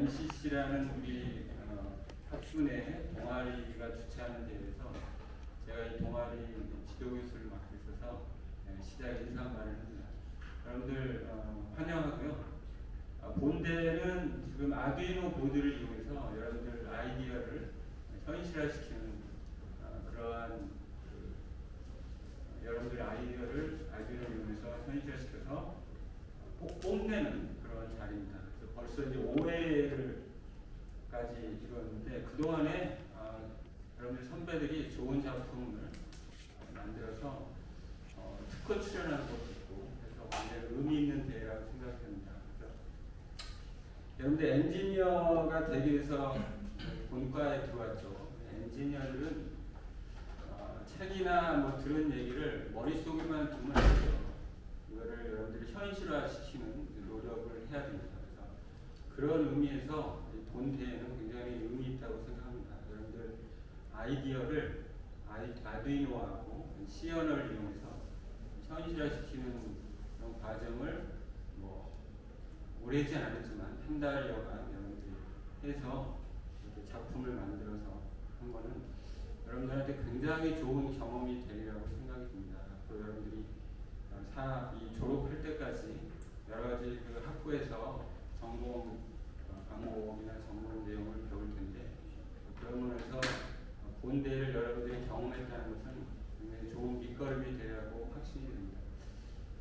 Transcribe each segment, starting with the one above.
MCC라는 우리 학군의 동아리가 주최하는 대회에서 제가 이 동아리 지도교수를 맡고 있어서 시작에 인사말을 합니다. 여러분들 환영하고요. 본대는 지금 아두이노 보드를 이용해서 여러분들 아이디어를 현실화시키는 그러한 여러분들 아이디어를 아두이노를 이용해서 현실화시켜서 뽐내는 그런 자리입니다. 그래서 벌써 이제 5회를까지 이루었는데 그동안에 여러분들 선배들이 좋은 작품을 만들어서 특허 출연하는 것도 있고 그래서 굉장히 의미 있는 대회라고 생각합니다. 그래서 여러분들 엔지니어가 되기 위해서 본과에 들어왔죠. 엔지니어들은 책이나 뭐 들은 얘기를 머릿속에만 두면 안 돼요. 이거를 여러분들이 현실화시키는 노력을 해야 됩니다. 그래서 그런 의미에서 본대회는 굉장히 의미 있다고 생각합니다. 여러분들 아이디어를 아두이노하고 C언어를 이용해서 현실화시키는 그런 과정을 뭐 오래지 않았지만 한 달여간 여러분들이 해서 이렇게 작품을 만들어서 한 거는 여러분들한테 굉장히 좋은 경험이 되리라고 생각이 듭니다. 또 여러분들이 이 졸업할 때까지 여러 가지 그 학부에서 전공 과목이나 전공 내용을 배울 텐데 그런 면에서 본대를 여러분들이 경험했다는 것은 굉장히 좋은 밑거름이 되리라고 확신이 됩니다.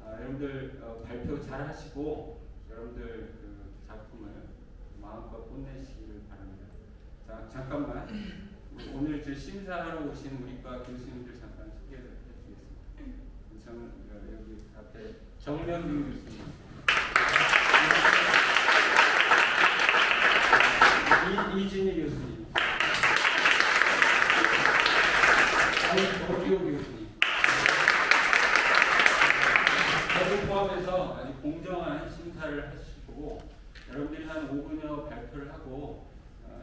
여러분들 발표 잘 하시고 여러분들 그 작품을 마음껏 뽐내시기를 바랍니다. 자, 잠깐만 오늘 저 심사하러 오신 우리과 교수님들 잠깐 소개를 해드리겠습니다. 저는 여기 앞에 정명균 교수님, 이진희 교수님, 조기호 교수님, 저를 포함해서 아주 공정한 심사를 하시고 여러분들이 한 5분여 발표를 하고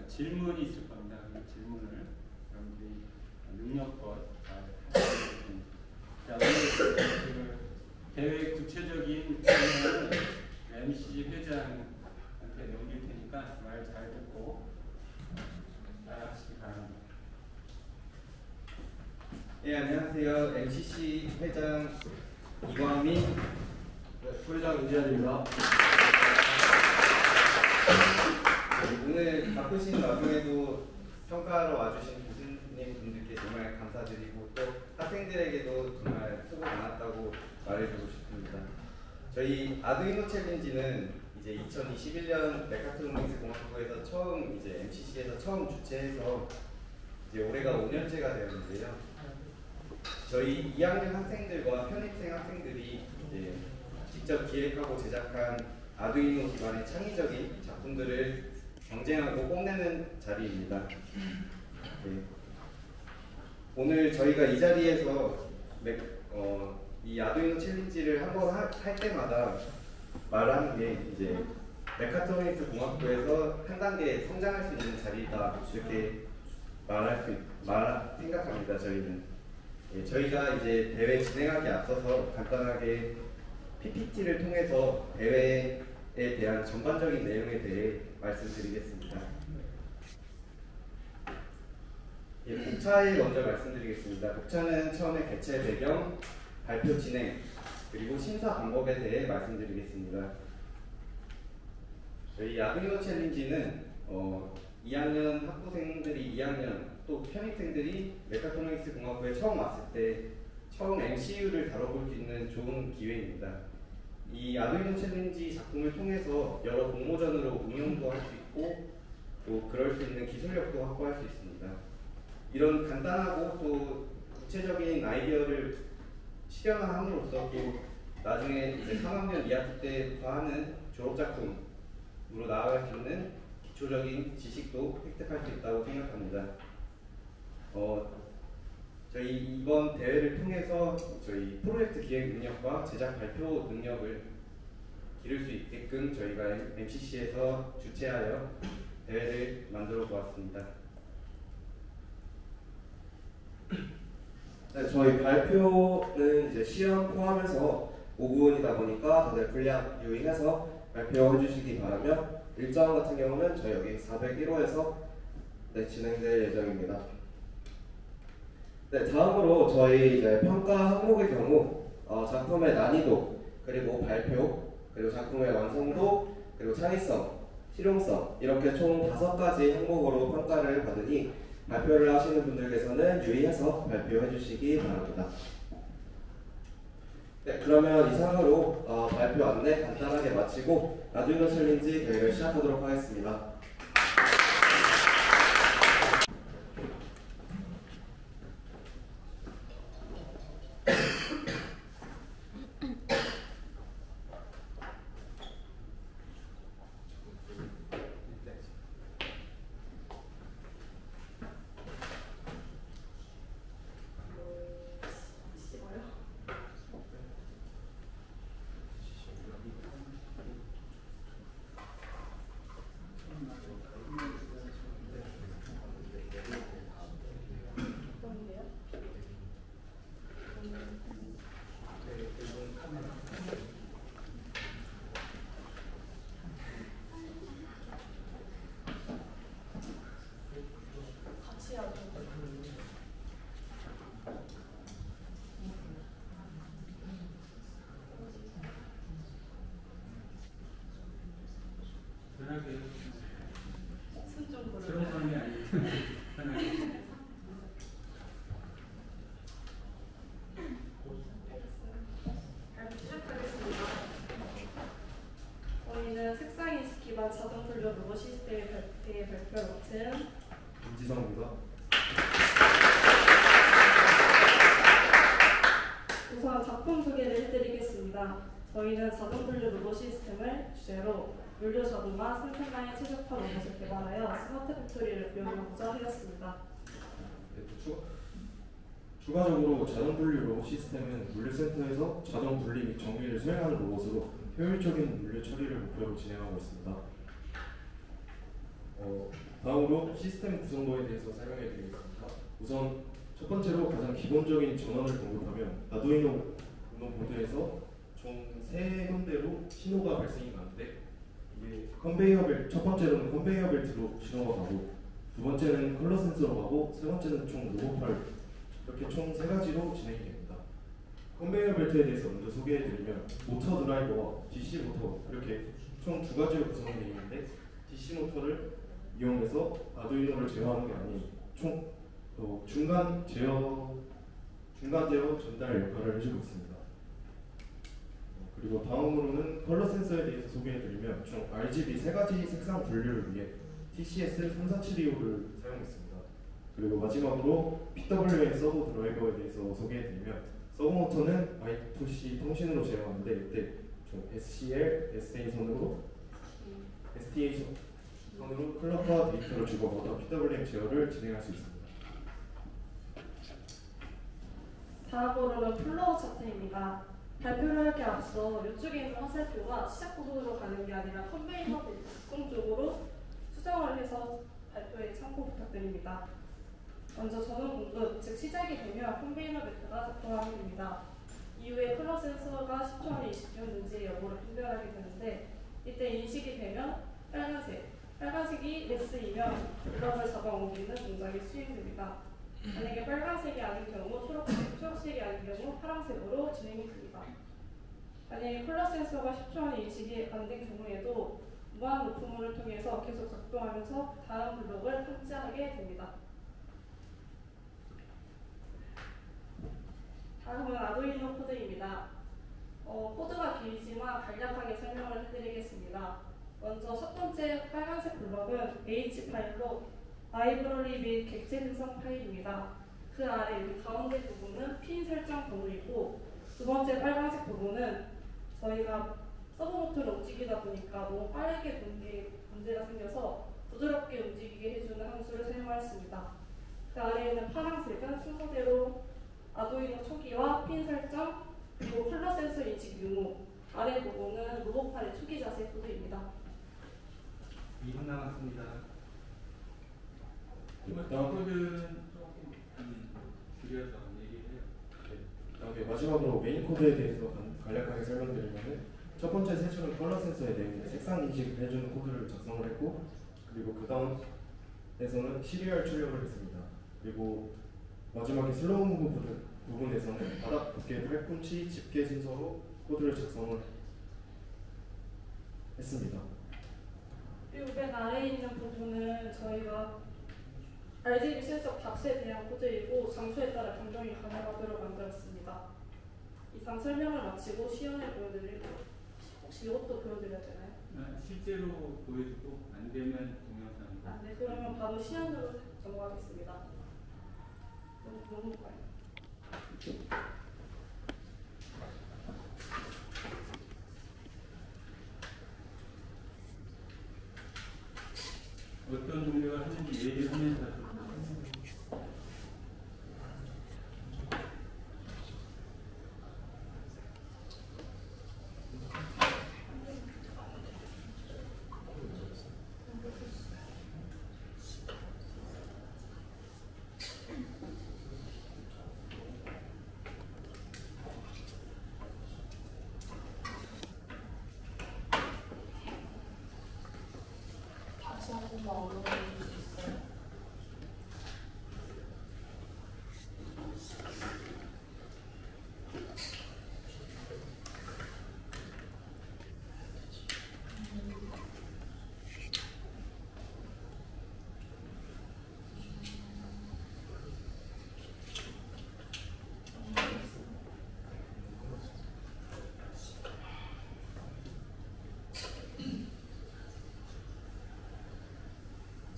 질문이 있을 겁니다. 그 질문을 여러분들이 능력껏 하시면 됩니다. 자, 오늘 그 대회 구체적인 질문은 MCC 회장한테 넘길 테니까 말 잘 듣고 따라하시기 바랍니다. 예, 안녕하세요. MCC 회장 이광민 부회장 윤지환입니다. 오늘 바쁘신 와중에도 평가하러 와주신 교수님 분들께 정말 감사드리고 또 학생들에게도 정말 수고 많았다고 말해주고 싶습니다. 저희 아두이노 챌린지는 이제 2021년 메카트로닉스 공학부에서 처음 이제 MCC에서 처음 주최해서 이제 올해가 5년째가 되었는데요. 저희 2학년 학생들과 편입생 학생들이 이제 직접 기획하고 제작한 아두이노 기반의 창의적인 작품들을 경쟁하고 뽐내는 자리입니다. 네. 오늘 저희가 이 자리에서 이 아두이노 챌린지를 한번 할 때마다 말하는 게 이제 메카트로닉스 공학부에서 한 단계 성장할 수 있는 자리다 이렇게 생각합니다. 저희는 저희가 이제 대회 진행하기 앞서서 간단하게 PPT를 통해서 대회에 대한 전반적인 내용에 대해 말씀드리겠습니다. 복차에 먼저 말씀드리겠습니다. 복차는 처음에 개최 배경, 발표 진행, 그리고 심사 방법에 대해 말씀드리겠습니다. 저희 아두이노 챌린지는 2학년 학부생들이 2학년 또 편입생들이 메카트로닉스 공학부에 처음 왔을 때 처음 MCU를 다뤄볼 수 있는 좋은 기회입니다. 이 아두이노 챌린지 작품을 통해서 여러 공모전으로 응용도 할 수 있고 또 그럴 수 있는 기술력도 확보할 수 있습니다. 이런 간단하고 또 구체적인 아이디어를 실현함으로써 또 나중에 이제 3학년 2학기 때부터 하는 졸업작품으로 나아갈 수 있는 기초적인 지식도 획득할 수 있다고 생각합니다. 저희 이번 대회를 통해서 저희 프로젝트 기획 능력과 제작 발표 능력을 기를 수 있게끔 저희가 MCC에서 주최하여 대회를 만들어 보았습니다. 네, 저희 발표는 이제 시험 포함해서 5분이다 보니까 다들 분량 유의해서 발표해 주시기 바라며 일정 같은 경우는 저희 여기 401호에서 진행될 예정입니다. 네, 다음으로 저희 이제 평가 항목의 경우 작품의 난이도, 그리고 발표, 그리고 작품의 완성도, 그리고 창의성, 실용성 이렇게 총 5가지 항목으로 평가를 받으니 발표를 하시는 분들께서는 유의해서 발표해 주시기 바랍니다. 네, 그러면 이상으로 발표 안내 간단하게 마치고 아두이노 챌린지 대회를 시작하도록 하겠습니다. 편하게 스러운 사람이 아니고 편하게. 시작하겠습니다. 저희는 색상인식 기반 자동 분류 로봇 시스템에 대해 발표를 맡은 김지성입니다. 우선 작품 소개를 해드리겠습니다. 저희는 자동 분류 로봇 시스템을 주제로 물류 자동화 생산량의 최적화 로봇을 개발하여 스마트 팩토리를 이용하고자 하였습니다. 추가적으로 자동 분류 로봇 시스템은 물류센터에서 자동 분리 및 정리를 수행하는 로봇으로 효율적인 물류 처리를 목표로 진행하고 있습니다. 다음으로 시스템 구성도에 대해서 설명해 드리겠습니다. 우선 첫 번째로 가장 기본적인 전원을 공급하면 아두이노 우노 보드에서 총 3군데로 신호가 발생이 가는데 이게 첫 번째로는 컨베이어 벨트로 신호가 가고, 두 번째는 컬러 센서로 가고, 세 번째는 총 로봇팔, 이렇게 총 3가지로 진행이 됩니다. 컨베이어 벨트에 대해서 먼저 소개해드리면 모터 드라이버와 DC 모터 이렇게 총 2가지로 구성이 되어 있는데, DC 모터를 이용해서 아두이노를 제어하는 게 아닌 총 중간 제어 전달 역할을 해주고 있습니다. 그리고 다음으로는 컬러 센서에 대해서 소개해드리면 총 RGB 3가지 색상 분류를 위해 TCS 3472호를 사용했습니다. 그리고 마지막으로 PWM 서버 드라이버에 대해서 소개해드리면 서버 모터는 I2C 통신으로 제어하는데 이때 총 SCL, STA 선으로 클럭과 데이터를 주고받아 PWM 제어를 진행할 수 있습니다. 다음으로는 플로우 차트입니다. 발표를 하기 앞서 이쪽에 있는 화살표가 시작 부분으로 가는 게 아니라 컨베이어 벨트 적극적으로 수정을 해서 발표에 참고 부탁드립니다. 먼저 전원 공급, 즉 시작이 되면 컨베이어 벨트가 작동하게 됩니다. 이후에 컬러 센서가 10초 안에 인식되었는지 여부를 판별하게 되는데, 이때 인식이 되면 빨간색이 S이면 블럭을 잡아 옮기는 동작이 수행됩니다. 만약에 빨간색이 아닌 경우 초록색이 아닌 경우 파란색으로 진행이 됩니다. 만약에 컬러 센서가 10초 안에 인식이 안 된 경우에도 무한 루프문을 통해서 계속 작동하면서 다음 블록을 탐지하게 됩니다. 다음은 아두이노 코드입니다. 코드가 길지만 간략하게 설명을 해드리겠습니다. 먼저 첫 번째 빨간색 블럭은 H 파일로 라이브러리 및 객체 생성 파일입니다. 그 아래 여기 가운데 부분은 핀 설정 번호이고, 두 번째 빨간색 부분은 저희가 서버 모터를 움직이다 보니까 너무 빠르게 돌게 문제가 생겨서 부드럽게 움직이게 해주는 함수를 사용하였습니다. 그 아래에 있는 파란색은 순서대로 아두이노 초기화, 핀 설정, 그리고 컬러 센서 인식 유무, 아래 부분은 로봇팔의 초기 자세 코드입니다. 2분 남았습니다. 다음 코드는 조금 줄여서 얘기해요. 그다음에 마지막으로 메인 코드에 대해서 간략하게 설명드리면 첫 번째 세 줄은 컬러 센서에 대해 색상 인식을 해주는 코드를 작성을 했고, 그리고 그 다음에서는 시리얼 출력을 했습니다. 그리고 마지막에 슬로우 무브 부분에서는 바닥 두께 8분치 집게 순서로 코드를 작성을 했습니다. 그리고 맨 아래에 있는 부분은 저희가 RGB 센서 값에 대한 코드이고 장소에 따라 변경이 가능하도록 만들었습니다. 이상 설명을 마치고 시연을 보여드리고, 혹시 이것도 보여드려야 되나요? 실제로 보여주고 안 되면 동영상. 네, 그러면 바로 시연으로 넘어가겠습니다. 너무 좋아요. 어떤 종류가 하는지 얘기를 하면서 다시 한 번만 올려주실 수 있어요?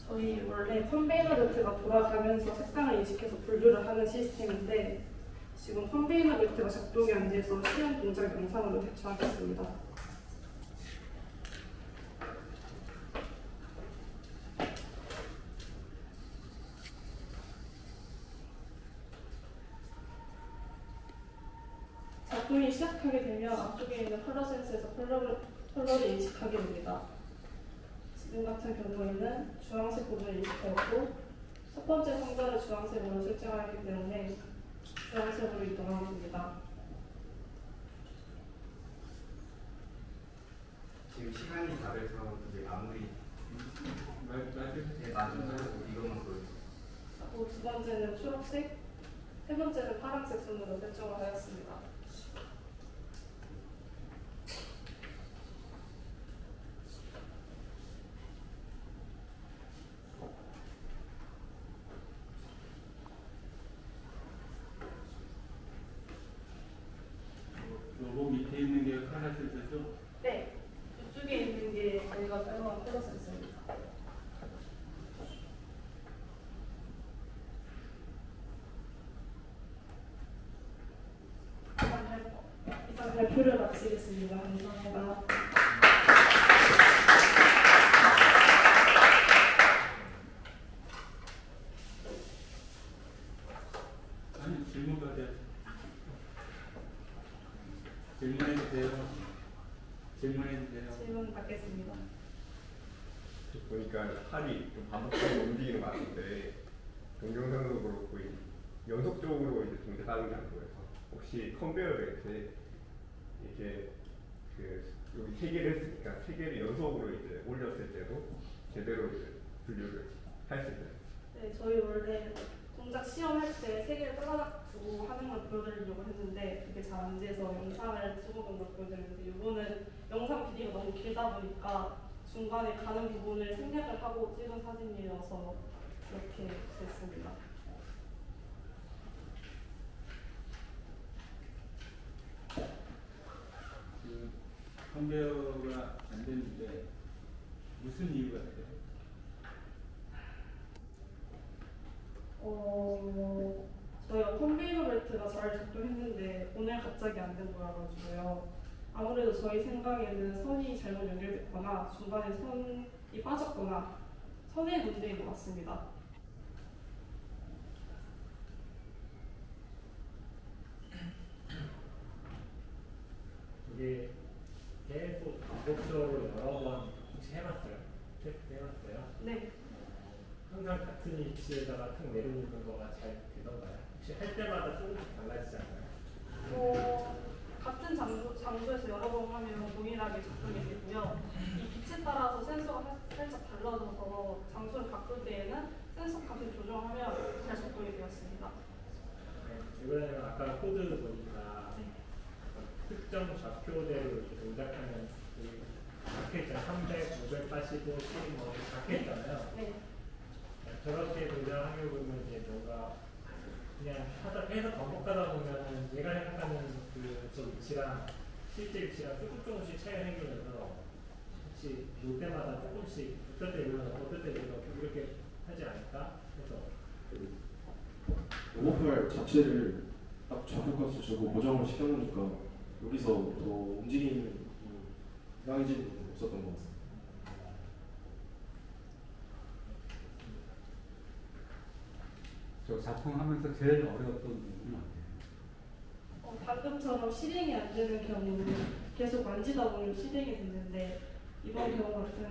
저희 원래 컨베이너 벨트가 돌아가면서 색상을 인식해서 분류를 하는 시스템인데 지금 컨베이너 벨트가 작동이 안 돼서 시연 동작 영상으로 대처하겠습니다. 작동이 시작하게 되면 앞쪽에 있는 컬러 센서에서 컬러를 인식하게 됩니다. 지금 같은 경우에는 주황색 부분을 인식하였고 첫 번째 상자를 주황색으로 설정하였기 때문에 주황색으로 이동하게 됩니다. 지금 시간이 다르서 이제 아무리 맞을 맞으면 이것만 보여주세요. 그리고 두 번째는 초록색, 세 번째는 파란색 순으로 설정을 하였습니다. 요거 밑에 있는 게 컬러 센서죠? 네, 이쪽에 있는 게 저희가 사용한 컬러 센서입니다. 이상 발표를 마치겠습니다. 감사합니다. 아니 질문 받아야지. 질문해도 돼요. 질문해도 돼요. 질문 받겠습니다. 보니까 팔이 좀 반복적으로 움직이는 것 같은데 동영상도 그렇고 연속적으로 이제 동작하는 게 안 보여서 혹시 컨베이어 벨트에 이렇게 그 여기 세 개를 했으니까 세 개를 연속으로 이제 올렸을 때도 제대로 이제 분류를 할 수 있나요? 네, 저희 원래 동작 시험할 때 세 개를 따라닥 두고 하는 걸 보여드리려고 했는데 그게 잘 안 돼서 영상을 찍어본 걸 보여드렸는데 이거는 영상 비디오가 너무 길다 보니까 중간에 가는 부분을 생략을 하고 찍은 사진이어서 이렇게 됐습니다. 그 컨베이어가 안 되는데 무슨 이유가 있어요? 저희가 컨베이너 벨트가 잘 작동했는데 오늘 갑자기 안 된 거라가지고요. 아무래도 저희 생각에는 선이 잘못 연결됐거나 중간에 선이 빠졌거나 선의 문제인 것 같습니다. 이게 계속 반복적으로 여러 번 혹시 해봤어요? 테스트 해봤어요? 네. 항상 같은 위치에다가 탁 내려오는 거가 잘 되던가요? 혹시 할 때마다 조금씩 달라지지 않나요? 같은 장소에서 여러 번 하면 동일하게 작동이 되고요. 이 빛에 따라서 센서가 살짝 달라져서 장소를 바꿀 때에는 센서 값을 조정하면 잘 작동이 되었습니다. 네, 이번에는 아까 코드 보니까 특정 좌표대로 이렇게 동작하는 적혀있잖아요. 300, 585, 10 뭐 적혀있잖아요. 네. 저렇게 동작하는 거 보면 이제 뭔가 그냥 해서 반복하다 보면은 얘가 생각하는 저 위치랑 실제 위치랑 조금씩 차이가 생기면서 혹시 놓을 때마다 조금씩 어떨 때 이러면 어떨 때 이렇게 하지 않을까 해서 로봇팔 자체를 딱 좌표값을 주고 고정을 시켜놓으니까 여기서 더 움직임이 이상해지는 건 없었던 것 같습니다. 저 작동하면서 제일 어려웠던 부분은 방금처럼 실행이 안 되는 경우는 계속 만지다 보면 실행이 되는데 이번 경우 같은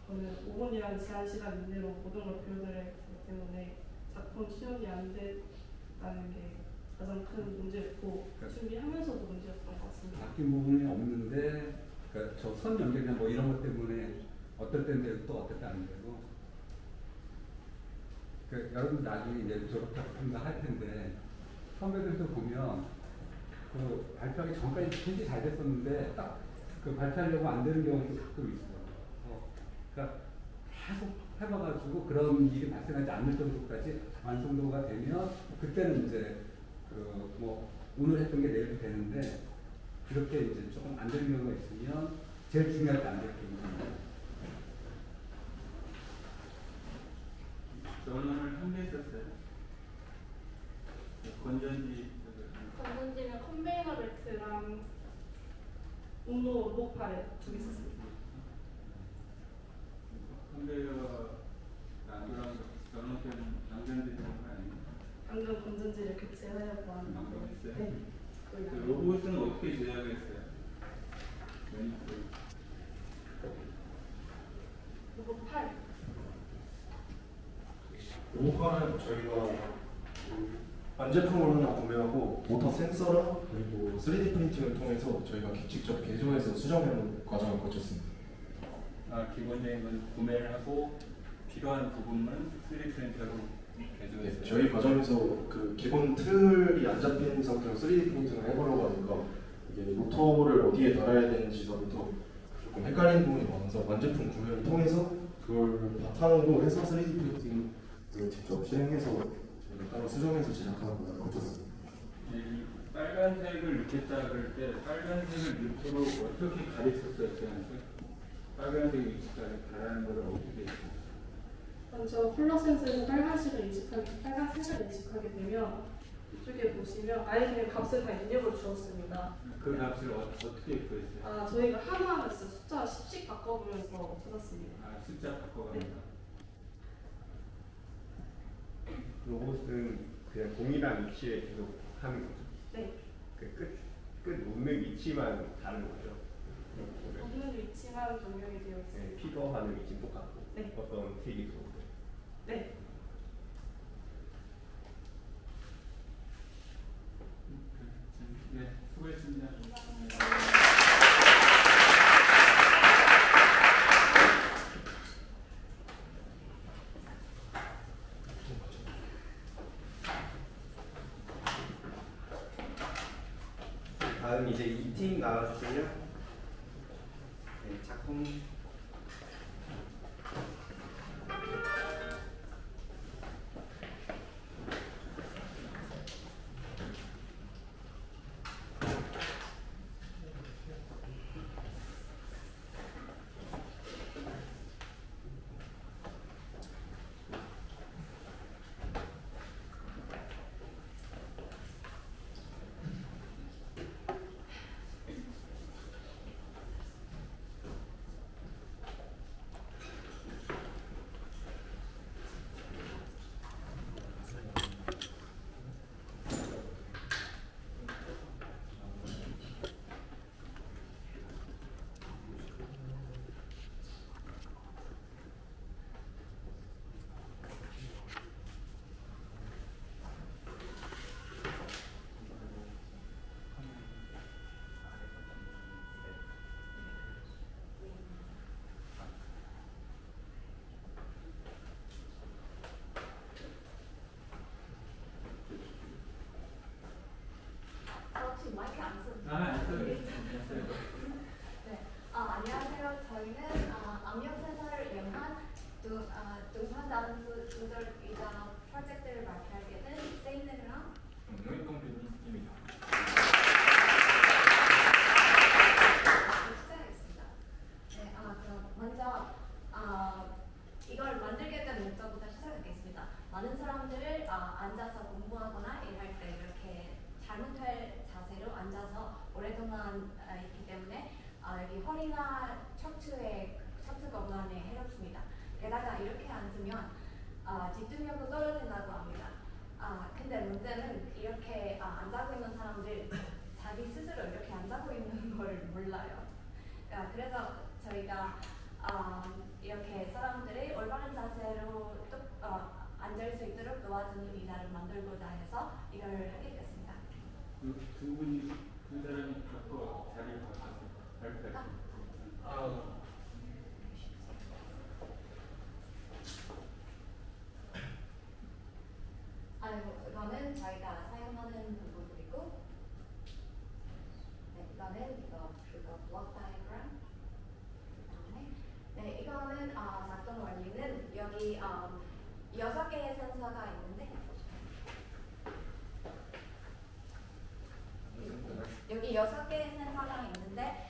거는 5분이라는 제한 시간 이내로 모든 걸 표현을 했기 때문에 작품 수용이 안 된다는 게 가장 큰 문제였고 준비하면서도 문제였던 것 같습니다. 바뀐 부분이 없는데 그러니까 저 선 연결이나 뭐 이런 것 때문에 어떨 때는 되고 또 어떨 때 안 되고 여러분 나중에 이제 졸업작품도 할 텐데 선배들도 보면 그 발표하기 전까지 굉장히 잘 됐었는데 딱 그 발표하려고 안 되는 경우도 가끔 있어요. 그러니까 계속 해봐가지고 그런 일이 발생하지 않을 정도까지 완성도가 되면 그때는 이제 그 뭐 오늘 했던 게 내일도 되는데 그렇게 이제 조금 안 되는 경우가 있으면 제일 중요할 때 안 될 경우입니다. 전원을 한 개 썼어요. 건전지는 컨베이너 벨트랑 운로 로봇팔에 2개 썼습니다. 컨베이어 안 돌아가는 전원 때문에 방전되는 거 아니에요? 방금 건전지를 교체하려고 하는 방금 했어요? 네. 그 로봇은 어떻게 제작했어요? 로봇팔. 로봇팔은 저희가 완제품을 하나 구매하고 모터 센서랑 그리고 3D 프린팅을 통해서 저희가 직접 개조해서 수정하는 과정을 거쳤습니다. 기본적인 건 구매를 하고 필요한 부분만 3D 프린터로 개조했어요. 네, 저희 과정에서 그 기본 틀이 안 잡힌 상태로 3D 프린팅을 해보려고 하니까 이게 모터를 어디에 달아야 되는지서부터 조금 헷갈리는 부분이 많아서 완제품 구매를 통해서 그걸 바탕으로 해서 3D 프린팅을 직접 실행해서 저희가 따로 수정해서 제작하는 과정을 거쳤습니다. 이 빨간색을 넣겠다 그럴 때 빨간색을 넣도록 어떻게 가르쳤어요? 저한테? 빨간색 위치가 가라는 걸 어떻게 했어요? 먼저 컬러 센서에서 빨간색을 인식하게 되면 이쪽에 보시면 아예 그냥 값을 다 입력을 주었습니다. 그 값을 어떻게 구했어요? 저희가 하나하나 진짜 숫자 10씩 바꿔보면서 찾았습니다. 숫자 바꿔갑니다. 로봇은 그냥 동일한 위치에 계속 하는 거죠. 네. 그 끝 놓는 위치만 다른 거죠. 놓는 위치만 변경이 되어 있습니다. 네, 픽업하는 위치는 똑같고 네. 어떤 색이 들어오고. 네. 네, 수고했습니다. 다음 이제 2팀 나와주시면 네, 작품 등판자는 조절이자 프로젝트를 맡게 된 세인네랑 노인공주님입니다. 시작하겠습니다. 네, 그럼 먼저 이걸 만들게 된 목적부터 시작하겠습니다. 많은 사람들을 앉아서 공부하거나 일할 때 이렇게 잘못할 자세로 앉아서 오랫동안 있기 때문에 여기 허리나 척추 건강에 해롭습니다. 게다가 이렇게 앉으면 집중력도 떨어진다고 합니다. 근데 문제는 이렇게 앉아고 있는 사람들 자기 스스로 이렇게 앉아고 있는 걸 몰라요. 그래서 저희가 이렇게 사람들이 올바른 자세로 앉을 수 있도록 도와주는 의자를 만들고자 해서 이걸 하게 됐습니다. 두 분이 두 사람이 갖고 자리 발표했습니다. 이거는 저희가 사용하는 부분이고, 네, 이거는 이거 블록 다이어그램. 네, 이거는 작동 원리는 여기 6개의 센서가 있는데 여기 6개의 센서가 있는데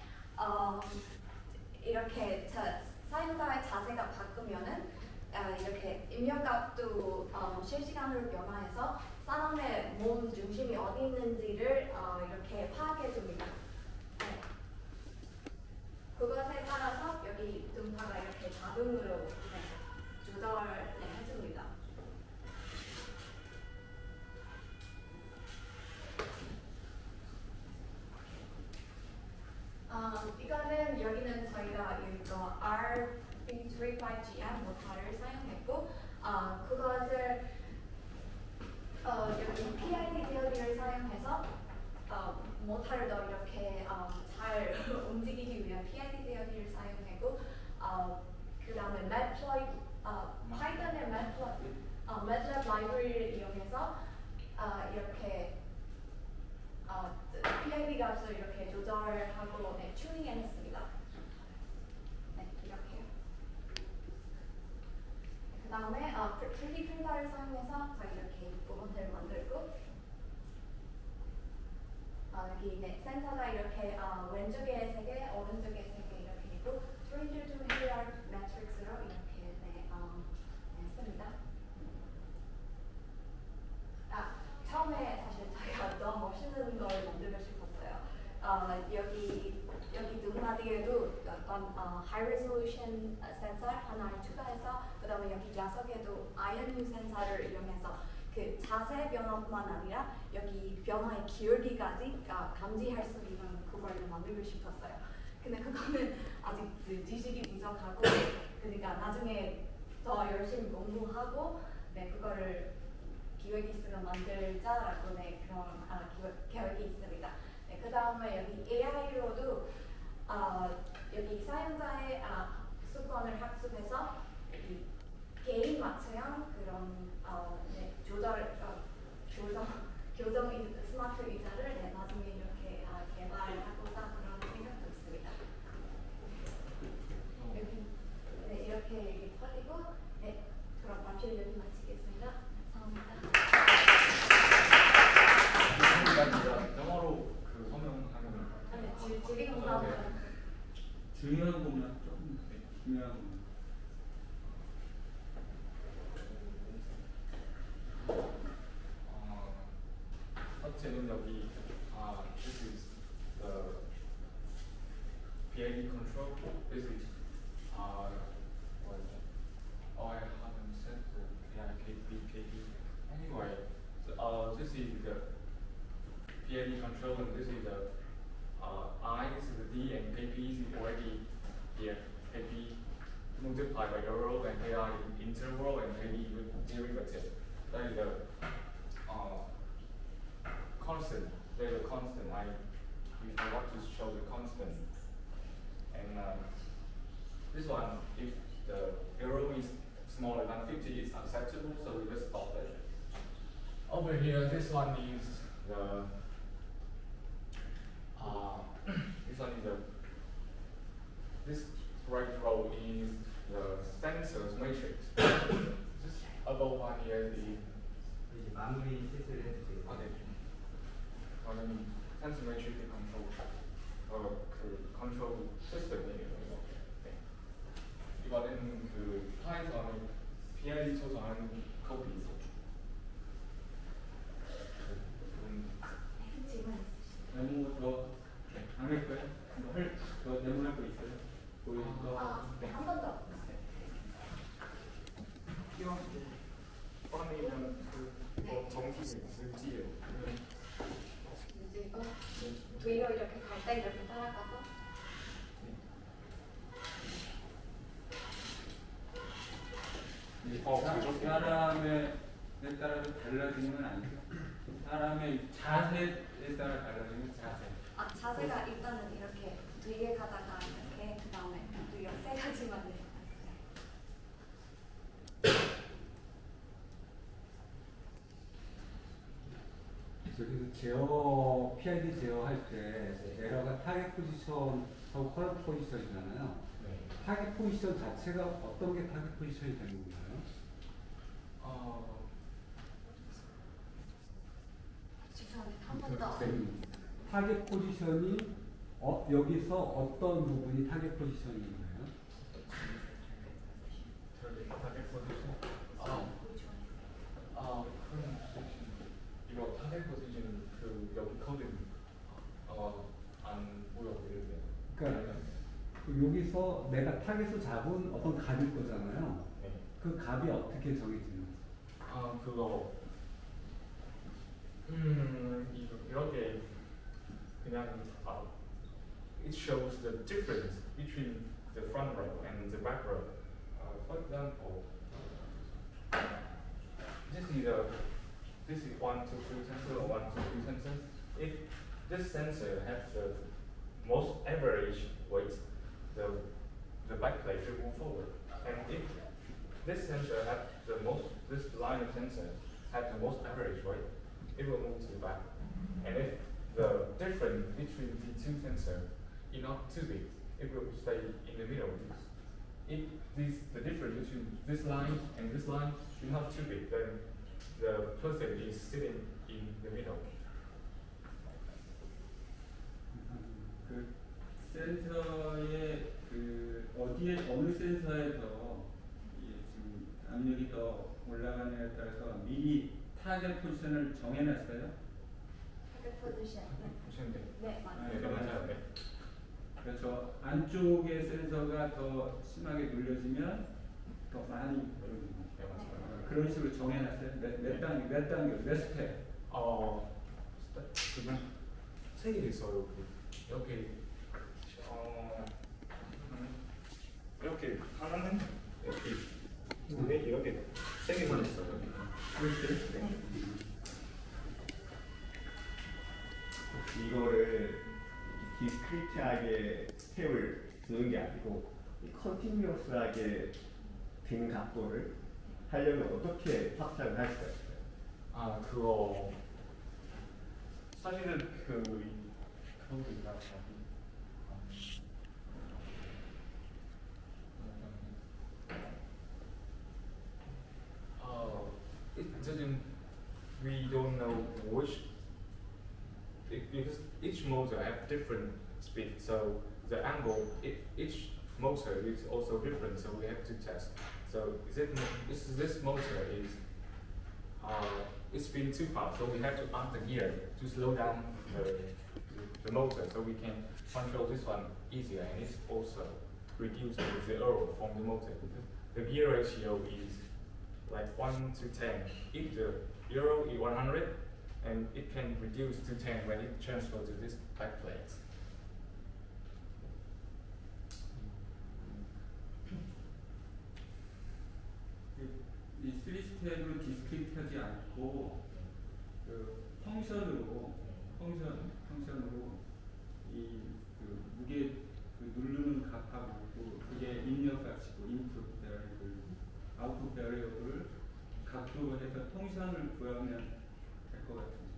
이렇게 사용자의 자세가 바꾸면은 이렇게 입력값도 실시간으로 변화해서 사람의 몸 중심이 어디 있는지를 이렇게 파악해 줍니다. 네. 그것에 따라서 여기 등파가 이렇게 자동으로 조절을 해줍니다. 이거는 여기는 저희가 이거 RB35GM 모터를 사용했고 그것을 여기 PID 디오디를 사용해서 모터를 더 이렇게 잘 움직이기 위한 PID 디오디를 사용했고 그 다음에 파이썬의 MATLAB 라이브러리를 이용해서 이렇게 PID 값을 이렇게 조절하고 튜닝했습니다. 네, 이렇게요. 그 다음에 3D 프린터를 사용해서 저희 이렇게 부분들을 만들고 여기 센서가 이렇게 왼쪽에 3개, 오른쪽에 3개 이렇게 있고 3D to HDR 매트릭스로 이렇게 했습니다. 처음에 사실 저희가 너무 멋있는 걸 만들고 싶었어요. 여기 눈마디에도 어떤 high resolution 센서 하나를 추가해서 그 다음에 여기 좌석에도 IMU 센서를 이용해서 그 자세 변화뿐만 아니라 여기 변화의 기울기까지 감지할 수 있는 그걸 만들고 싶었어요. 근데 그거는 아직 지식이 부족하고 그러니까 나중에 더 열심히 공부하고 그거를 기획이 있으면 만들자라고 그런 계획이 있습니다. 그 다음에 여기 AI로도 여기 사용자의 습관을 학습해서 여기 개인 맞춤형 그런 교정 스마트 의자를 나중에 이렇게 개발하고자 그런 생각도 있습니다. 여기 이렇게 퍼지고 그럼 발표를 여기 마치겠습니다. 감사합니다. 영어로 그 설명하면 중요한 것만 조금 중요한 것만. 첫째는 여기 this is the PID control. This is what is it? Oh, I haven't said the PID. Anyway, so, this is the PID control, and this is the I, this is the D, and KP is already here. KP multiplied by euro, and KI in interval, and KP derivative. That is the constant. There's a constant. We forgot to show the constant. And this one, if the error is smaller than 50, it's acceptable, so we just stop it. Over here, this one is the this right row is the sensors matrix. above 1 year the 이제 마무리 실수를 해주세요. 네. 저는 transmission control 그 컨트롤 시스템이에요. 네. 이거는 그 파이썬 PID 조정하는 코드 있었죠. 질문 너무 더안 할 거예요? 더 내문할 거 있어요? 보여줄 거? 한 번 더. 이거 빠르면 그 정신이 무지예요. 뒤로 이렇게 갈 때 이렇게 따라가서 사람에 따라서 달라지는 건 아니죠. 사람의 자세에 따라 달라지는 자세. 자세가 일단은 이렇게 뒤에 가다가 이렇게 그 다음에 또 이렇게 세 가지만 해봤어요. 저기서 제어, PID 제어할 때 에러가 타겟 포지션하고 커런트 포지션이잖아요. 타겟 포지션 자체가 어떤 게 타겟 포지션이 되는 건가요? 죄송합니다. 한 번 더. 타겟 포지션이 여기서 어떤 부분이 타겟 포지션인 거예요? 타겟 포지션. 이거 타겟 포지션 그 여기 코드 안 보여 이렇게. 그러니까 여기서 내가 타겟을 잡은 어떤 값일 거잖아요. 네. 그 값이 어떻게 정해지는지. 그거 이렇게 그냥 it shows the difference between the front row and the back row. For example, this is 1, 2, 3 sensor or 1, 2, 3 sensor. If this sensor has the most average weight, the back plate will move forward. And if this sensor has this line of sensor has the most average weight, it will move to the back. And if the difference between the two sensors is not too big, it will stay in the middle. If the difference between this line and this line is not too big, then the person is sitting in the middle. 그 센서의 그 어느 센서에서 지금 압력이 더 올라가느냐에 따라서 미리 타겟 포지션을 정해놨어요. 타겟 포지션. 네, 맞아요. 네, 맞아요. 네. 그래서 안쪽의 센서가 더 심하게 눌려지면 더 많이 누르는 거예요. 네, 맞아요. 그런 식으로 정해놨어요. 몇 단계, 몇 스텝? 그냥 세 개 있어요. 이렇게 이렇게 하나는 이렇게 세 개만 있어요. 그렇지. 이거를 디스크리트하게 스텝을 두는 게 아니고 컨티뉴어스하게 든 각도를 하려면 어떻게 확장을 할 수가 있어요? 그거 사실은 코드가 it doesn't. We don't know which. Because each motor have different speed, so the angle each motor is also different. So we have to test. So this motor is it's been too fast, so we have to add the gear to slow down the motor, so we can control this one easier, and it's also reduce the error from the motor. The gear ratio is like 1 to 10. If the error is 100, and it can reduce to 10 when it transfers to this back plate. 이 3스텝으로 디스크리트하지 않고 그 펑션으로 이 무게 누르는 값하고 그게 입력 값이고 인풋 베리어블, 아웃풋 베리어블을 각도로 해서 펑션을 구하면 될 것 같은데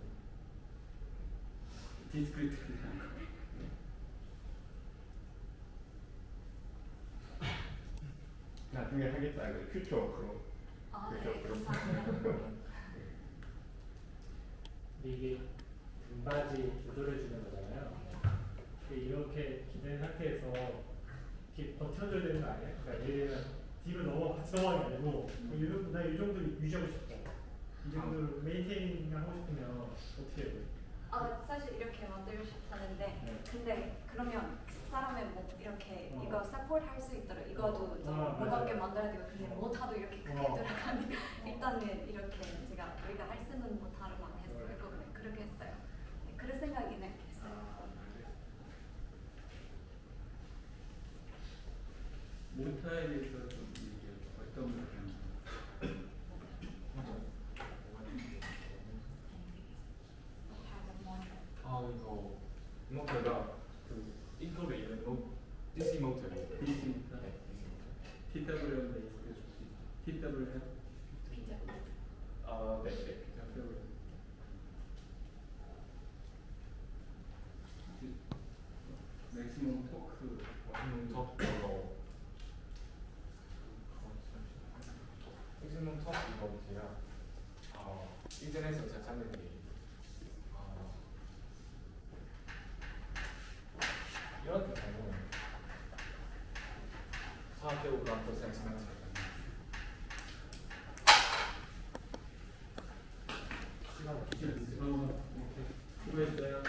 디스크리트하지 않고. 나중에 하겠다 이거 퓨처워크로 네, 감사합니다. 이게 등받이 조절해 주는 거잖아요. 이렇게 기댄 상태에서 이렇게 버텨줘야 되는 거 아니에요? 그러니까 예를 들면 뒤로 넘어가서만이 아니고 나이 정도 유지하고 싶다. 이 정도로 메인테이닝 하고 싶으면 어떻게 해야 돼요? 사실 이렇게 만들고 싶다는데 네. 근데 그러면 사람의 뭐 이렇게 이거 서포트 할 수 있도록 이거도 좀 맞아요. 무겁게 만들어야 되고 근데 모타도 이렇게 크게 들어가니 일단은 이렇게 우리가 할 수 있는 모타를만 했어요. 그렇게 했어요. 네, 그런 생각이 했어요. 모타에 대해서 좀 이게 어떤 부분인지. 이거 모터가 그 인터로 있는 DC 모터예요. DC 모터? 네, DC 모터. TW는 익숙해 줄 수 있어요. TW 해요? 네, 네. TW. 맥시멈 토크. 맥시멈 토크 이거 제가 인터넷에서 찾았는데 이렇게 보면 4.5% 센티미터. 수고했어요.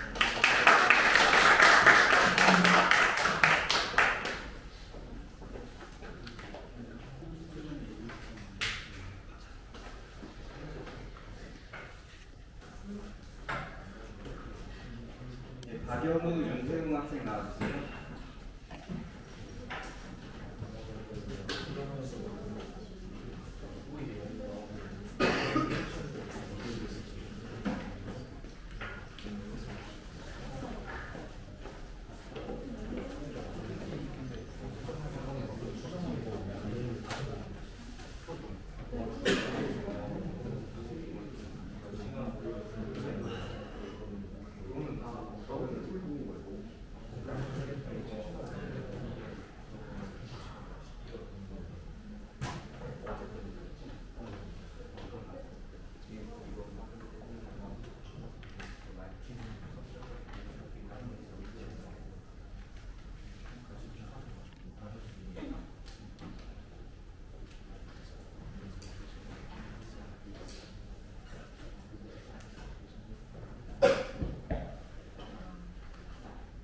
네, 박영우 윤태웅 학생 나와주세요.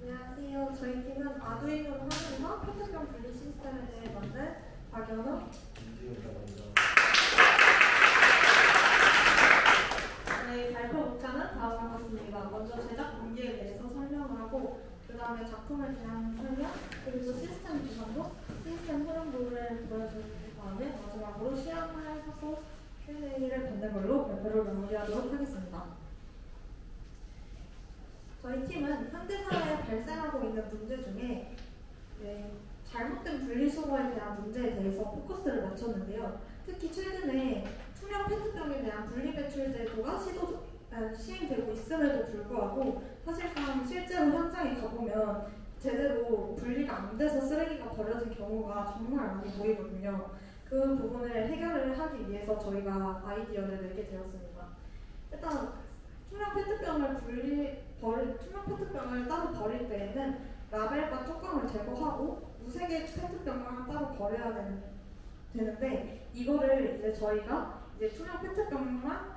안녕하세요. 저희 팀은 아두이노를 활용해서 페트병 분리 시스템에 대해 만든 박연호, 저희 발표 목차는 다음과 같습니다. 먼저 제작 동기에 대해서 설명을 하고 그 다음에 작품에 대한 설명, 그리고 시스템 구성도, 시스템 흐름도를 보여준 다음에 마지막으로 시험을 해서 Q&A를 받는 걸로 발표를 마무리하도록 하겠습니다. 저희 팀은 현대사회에 발생하고 있는 문제 중에 잘못된 분리수거에 대한 문제에 대해서 포커스를 맞췄는데요. 특히 최근에 투명 페트병에 대한 분리배출 제도가 시행되고 있음에도 불구하고 사실상 실제로 현장에 가보면 제대로 분리가 안 돼서 쓰레기가 버려진 경우가 정말 많이 보이거든요. 그 부분을 해결을 하기 위해서 저희가 아이디어를 내게 되었습니다. 일단 투명 페트병을 따로 버릴 때에는 라벨과 뚜껑을 제거하고 무색의 페트병만 따로 버려야 되는데 이거를 이제 저희가 투명 페트병만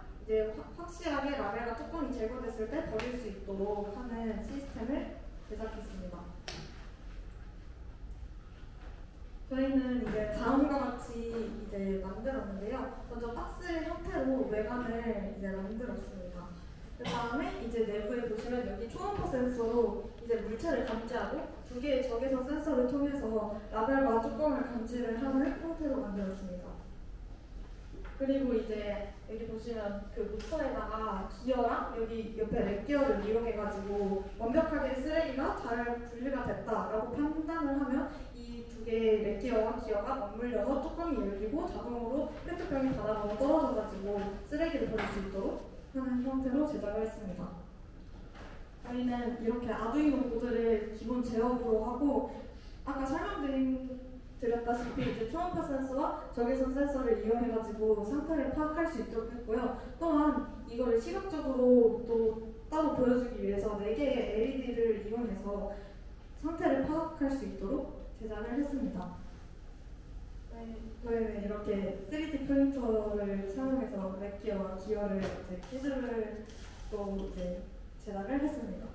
확실하게 라벨과 뚜껑이 제거됐을 때 버릴 수 있도록 하는 시스템을 제작했습니다. 저희는 다음과 같이 만들었는데요. 먼저 박스 형태로 외관을 만들었습니다. 그 다음에 내부에 보시면 여기 초음파 센서로 물체를 감지하고 두 개의 적외선 센서를 통해서 라벨과 뚜껑을 감지를 하는 형태로 만들었습니다. 그리고 여기 보시면 그 모터에다가 기어랑 여기 옆에 랩기어를 이용해가지고 완벽하게 쓰레기가 잘 분리가 됐다라고 판단을 하면 이 두 개의 랩기어와 기어가 맞물려서 뚜껑이 열리고 자동으로 페트병이 바닥으로 떨어져가지고 쓰레기를 버릴 수 있도록 하는 형태로 제작을 했습니다. 저희는 이렇게 아두이노 보드를 기본 제어으로 하고 아까 설명드린 말씀드렸다시피 이제 초음파 센서와 적외선 센서를 이용해가지고 상태를 파악할 수 있도록 했고요. 또한 이거를 시각적으로 또 따로 보여주기 위해서 4개의 LED를 이용해서 상태를 파악할 수 있도록 제작을 했습니다. 저희는 이렇게 3D 프린터를 사용해서 랩기어와 기어를 이제 기술을 또 이제 제작을 했습니다.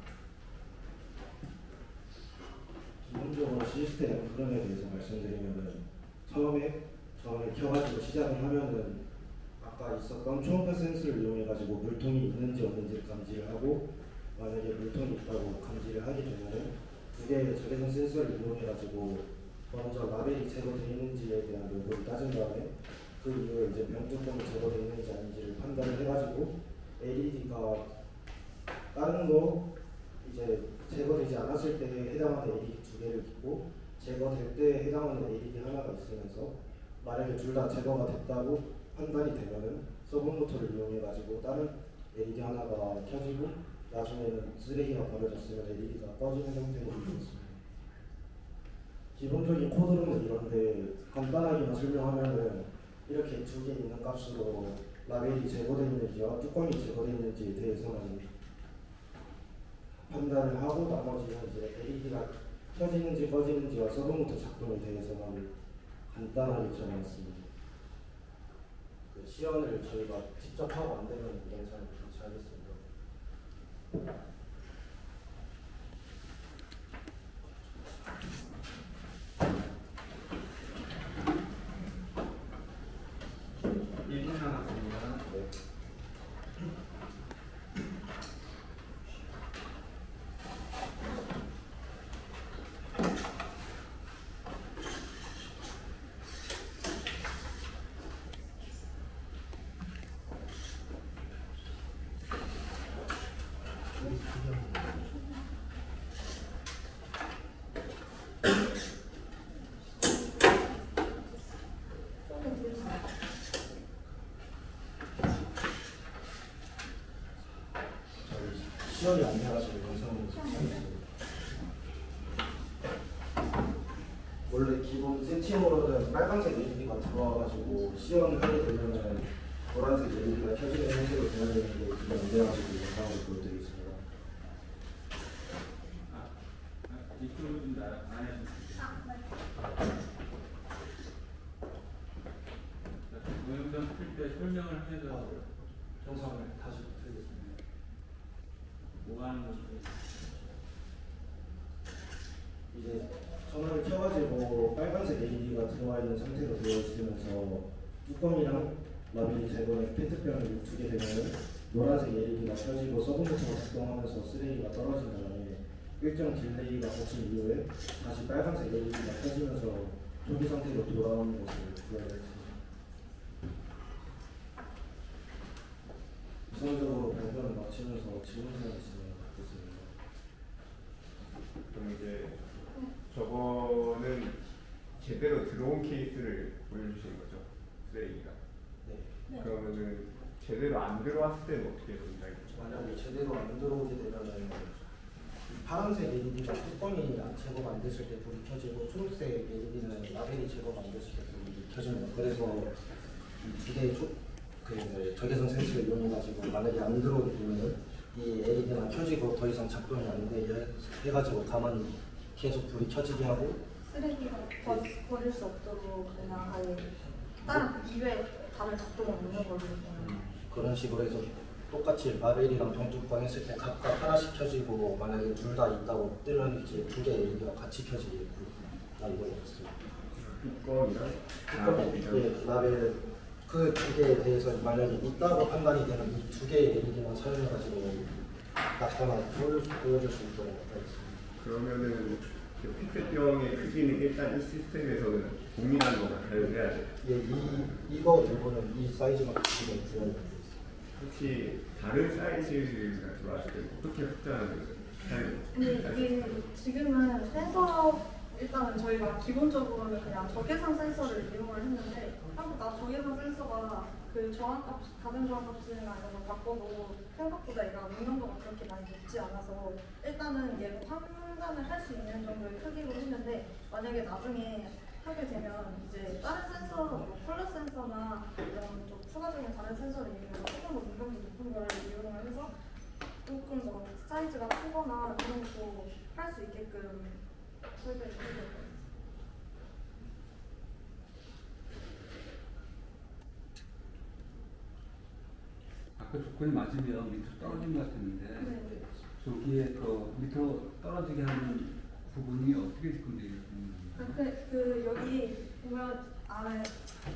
기본적으로 시스템 흐름에 대해서 말씀드리면은 처음에 켜가지고 시작을 하면은 아까 있었던 초음파 센서를 이용해가지고 물통이 있는지 없는지를 감지를 하고 만약에 물통이 있다고 감지를 하게 되면은 2개의 적외선 센서를 이용해가지고 먼저 라벨이 제거되어 있는지에 대한 요구를 따진 다음에 그 이후에 이제 병뚜껑이 제거되어 있는지 아닌지를 판단을 해가지고 LED가 다른 거 이제 제거되지 않았을 때 해당하는 LED 2개를 있고 제거될 때 해당하는 LED 하나가 있으면서 만약에 둘 다 제거가 됐다고 판단이 되면은 서브모터를 이용해가지고 다른 LED 하나가 켜지고 나중에는 쓰레기가 버려졌으면 LED가 꺼지는 형태로 되었습니다. 기본적인 코드로는 이런데 간단하게만 설명하면은 이렇게 2개 있는 값으로 라벨이 제거되어 있는지와 뚜껑이 제거되어 있는지에 대해서는 판단을 하고 나머지는 이제 LED가 켜지는지 꺼지는지와 서브모터 작동에 대해서만 간단하게 적어놨습니다. 그 시연을 저희가 직접 하고 안 되면 영상을 교체하겠습니다. 시연이 안 돼가지고 영상을 찍었습니다. 원래 기본 세팅으로는 빨간색 LED가 들어와가지고 시연을 하게 되면은 노란색 LED가 켜지는 형태로 돼야 되는데 그게 안 돼가지고 영상을 보여드리겠습니다. 이쪽으로 좀 동영상 풀 때 설명을 해서 영상을 다시 드리겠습니다. 뭐 하는 거죠? 이제 전원을 켜가지고 빨간색 LED가 들어와 있는 상태로 되어 있으면서 뚜껑이랑 라벨이 제거된 페트병을 2개 되면은 노란색 LED가 켜지고 서브모터가 작동하면서 쓰레기가 떨어진 다음에 일정 딜레이가 거친 이후에 다시 빨간색 LED가 켜지면서 초기 상태로 돌아오는 것을 보여드렸습니다. 우선적으로 발표를 마치면서 질문사항이 있으면 받겠습니다. 그럼 이제 저거는 제대로 들어온 케이스를 보여주시는 거죠? 쓰레기가. 네. 그러면은 제대로 안 들어왔을 때는 어떻게 된다는 거죠? 만약에 제대로 안 들어오게 되면은 파란색 LED가 뚜껑이 제거가 안 됐을 때 불이 켜지고 초록색 LED는 라벨이 제거가 안 됐을 때 불이 켜집니다. 그래서 이 2개의 적외선 센서를 이용해가지고 만약에 안 들어오게 되면은 이 LED만 켜지고 더 이상 작동이 안 돼 해가지고 가만히 계속 불이 켜지게 하고 쓰레기가 버릴 수 없도록 그냥 아예 다른 이외에 다른 작동을 없는 걸로 그런 식으로 해서 똑같이 라벨이랑 병뚜껑 했을 때 각각 하나씩 켜지고 만약에 둘 다 있다고 뜨면 이제 2개 LED가 같이 켜지게 만들어 놨습니다. 뚜껑이랑 예, 라벨 그 2개에 대해서 만약에 있다고 판단이 되면 이 2개의 LED만 사용해가지고 나타나 보여줄 수 있도록 하겠습니다. 그러면은 페트병의 크기는 일단 이 시스템에서는 동일한 거가 사용해야 돼요. 예, 이거 들고는 이 사이즈만 지금 구현이 되어 있습니다. 혹시 다른 사이즈가 들어왔을 때 어떻게 확장하는 거예요? 이게 지금은 센서 일단은 저희가 기본적으로는 그냥 적외선 센서를 이용을 했는데 생각보다 적외선 센서가 그 저항값, 다른 저항값이나 이런 걸 바꿔도 생각보다 얘가 운영도가 그렇게 많이 높지 않아서 일단은 얘로 판단을 할 수 있는 정도의 크기로 했는데 만약에 나중에 하게 되면 이제 다른 센서, 뭐 컬러 센서나 이런 좀 추가적인 다른 센서를 이용해서 조금 더 능력도 높은 걸 이용을 해서 조금 더 사이즈가 크거나 이런 것도 할 수 있게끔 설계를 해드렸어요. 아까 조건이 맞으면 밑으로 떨어진 것 같았는데 네. 저기에 그 밑으로 떨어지게 하는 부분이 어떻게 지금되어 그 여기 보면 아래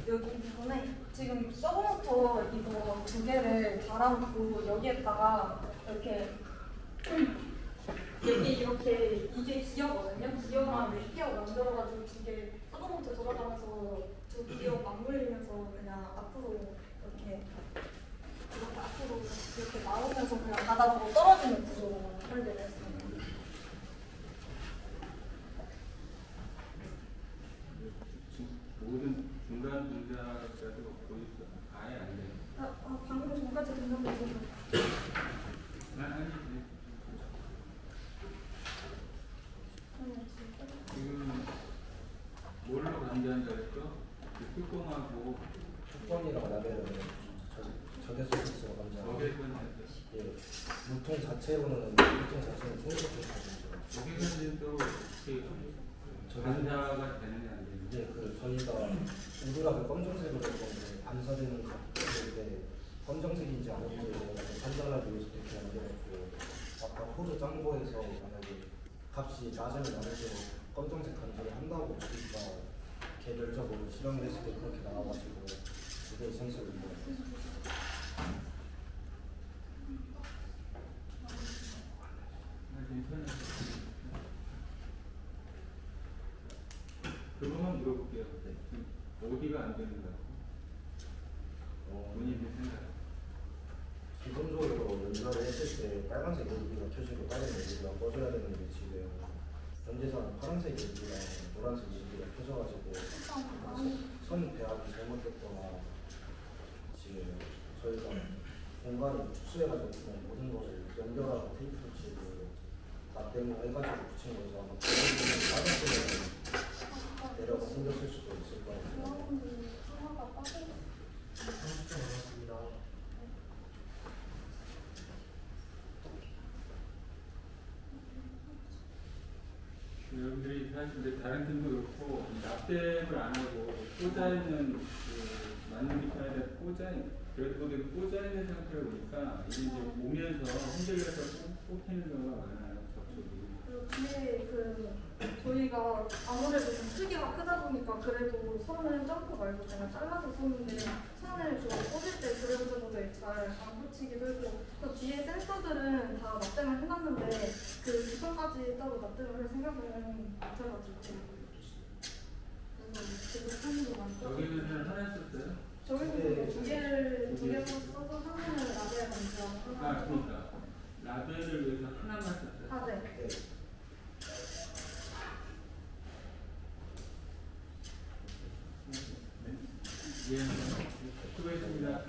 여기 부분에 지금 서브모터 이거 두 개를 달아놓고 여기에다가 이렇게 여기 이렇게 이게 기어거든요. 기어랑 기어 만들어가지고 두 개 서브모터 돌아가면서 두 기어 맞물리면서 그냥 앞으로 이렇게 앞으로 이렇게 나오면서 그냥 바닥으로 떨어지는 구조로 설계를 했습니다. 모든 중간 동작까지 보여주죠. 아예 안 돼요. 방금 전까지 된다고 했었는데. 아니, 지금 뭘로 감지한다 했죠? 뚜껑하고 뚜껑이랑 라벨은 적외선 센서가 감지하고 예, 물통 자체로는 청소기거든요. 적외선도 감자가 되느냐 안 되느냐? 네, 저희가 우드락을 검정색으로 했는데 반사되는 각도인데 검정색인지 아닌지 판단하기 위해서 그렇게 만들었고 아까 호드 짱보에서 만약에 값이 낮으면 낮을수록 검정색 감지를 한다고 저희가 개별적으로 실험을 했을 때 그렇게 나와가지고 그게 센서를 이용했어요. 그것만 물어볼게요. 어디가 안 되는가? 본인의 생각. 기본적으로 연결을 했을 때 빨간색 LED가 켜지고 다른 LED가 꺼져야 되는 게 지금 현재상 파란색 LED랑 노란색 LED가 켜져가지고 선 배합이 잘못됐거나 지금 저희가 공간을 축소해가지고 그냥 모든 것을 연결하고 테이프 붙이고 납땜을 해가지고 붙인 거죠. 아마 그런 부분이 빠졌으면 내려가 생겼을 수도 있을 것 같아요. 30초 남았습니다. 여러분들이 사실 다른 팀도 그렇고 납땜을 안 하고 꽂아 있는 맞는 기판에다 그래도 꽂아 있는 상태로 보니까 이게 이제 오면서 흔들려서 뽑히는 경우가 많아요. 접촉이. 뒤에 저희가 아무래도 좀 크기가 크다 보니까 그래도 선을 점프 말고 그냥 잘라서 썼는데 선을 좀 꽂을 때 그래도 정도에 잘 안 붙이기도 했고 또 뒤에 센서들은 다 납땜을 해놨는데 그 기판까지 따로 납땜을 할 생각은 못해가지고 그래서 계속 손이 많고 여기는 하나 썼어요? 저희는 두 개를 써서 하나는 라벨 감지하고 그러니까 라벨을 위해서 하나만 썼어요? 네. 예, 수고했습니다.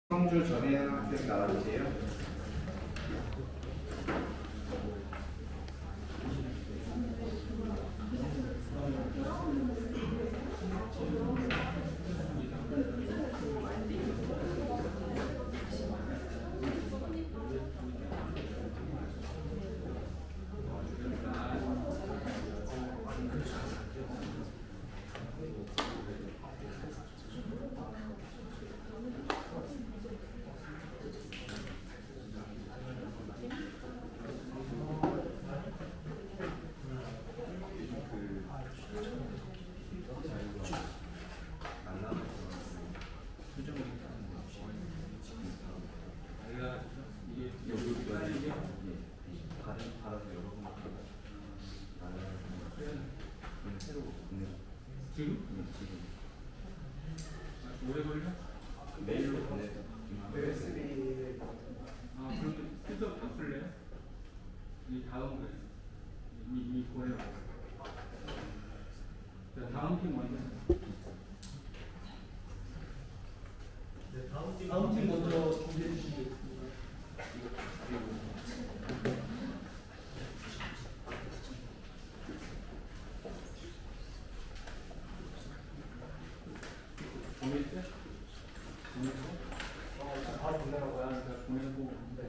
강성주 전혜연 학생 나와주세요. 다음 팀 먼저 준비해 주시면 되겠습니다. 바로 보내라고 하니까 보내고 있는데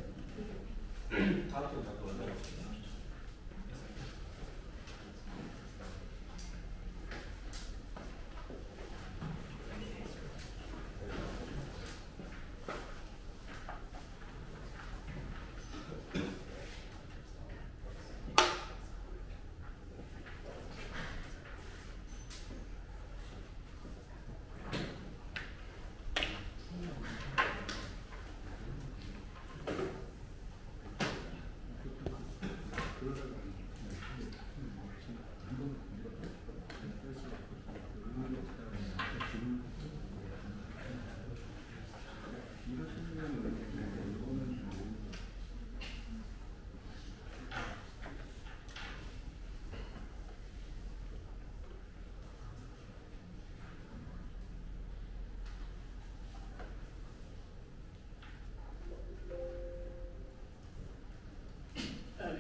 다음 주 가서 올려요.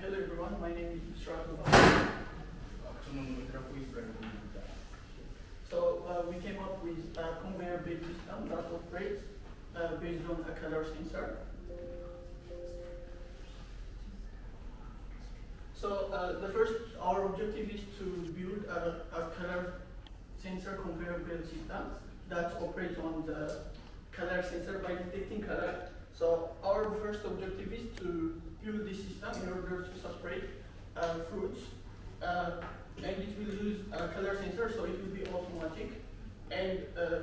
Hello everyone, my name is Shravan. So we came up with a conveyor-based system that operates based on a color sensor. So our objective is to build a color sensor conveyor-based system that operates on the color sensor by detecting color. So our first objective is to build this system in order to separate fruits, and it will use a color sensor, so it will be automatic. And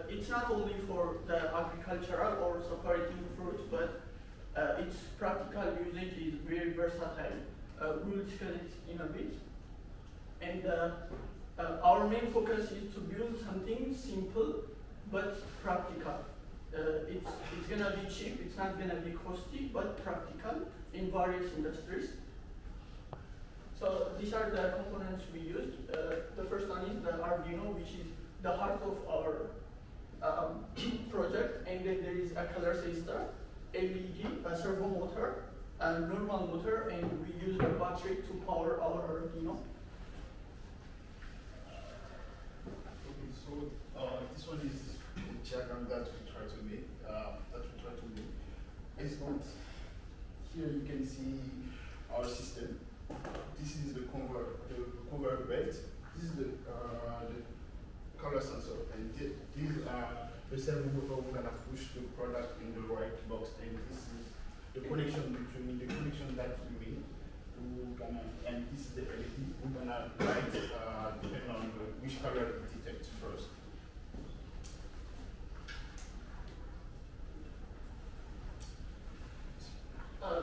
it's not only for the agricultural or separating fruits, but its practical usage is very versatile. We will discuss it in a bit. And our main focus is to build something simple but practical. It's gonna be cheap, it's not gonna be costly, but practical in various industries. So these are the components we used. The first one is the Arduino, which is the heart of our project, and then there is a color sensor, LED, a servo motor, a normal motor, and we use a battery to power our Arduino. Okay, so this one is the diagram that we try to make. It's good. Here you can see our system. This is the conveyor belt. This is the color sensor, and these are the servo motor. We're gonna push the product in the right box, and this is the connection between the connection that we made. And this is the LED. We're gonna light depending on which color it detects first.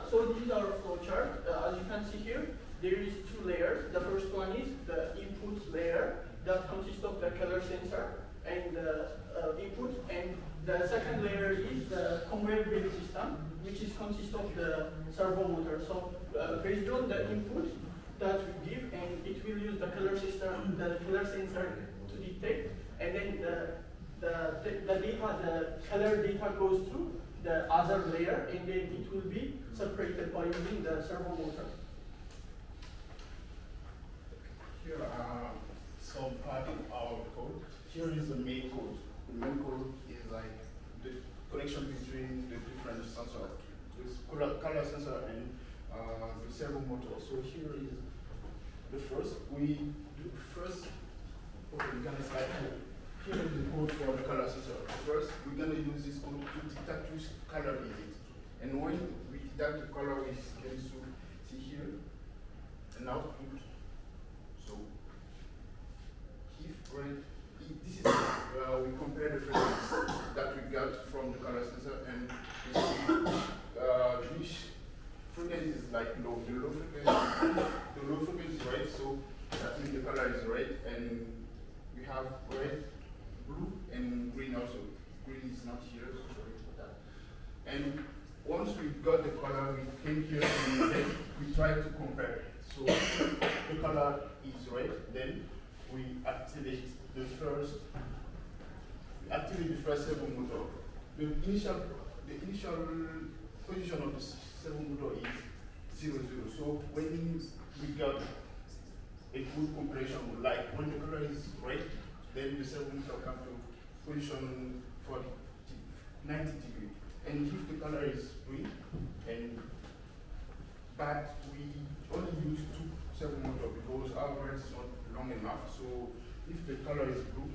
So this is our flow chart. As you can see here, there is two layers. The first one is the input layer that consists of the color sensor and the input, and the second layer is the conveyor belt system, which is consists of the servo motor. So based on the input that we give, and it will use the color system, the color sensor to detect, and then the color data goes to the other layer, and then it will be separated by using the servo motor. Here are some part of our code. Here is the main code. The main code is like the connection between the different sensors, this color sensor and the servo motor. So here is the first. Okay, we're gonna slide here. Here is the code for the color sensor. First, we're gonna use this code to detect which color is it. And when we detect the color, we can see here an output. So if this is we compare the frequency that we got from the color sensor, and we see which frequency is like low. The low frequency is red, so that means the color is red, and we have red, blue, and green also. Green is not here, so sorry for that. And once we got the color, we came here and then we try to compare. So the color is red, then we activate the first servo motor. The initial the initial position of the servomotor is 0, 0. So when we got a good compression, like when the color is red, then the servomotor comes to position for 90 degrees. And if the color is green, but we only use 2 servomotor because our branch is not long enough. So if the color is blue,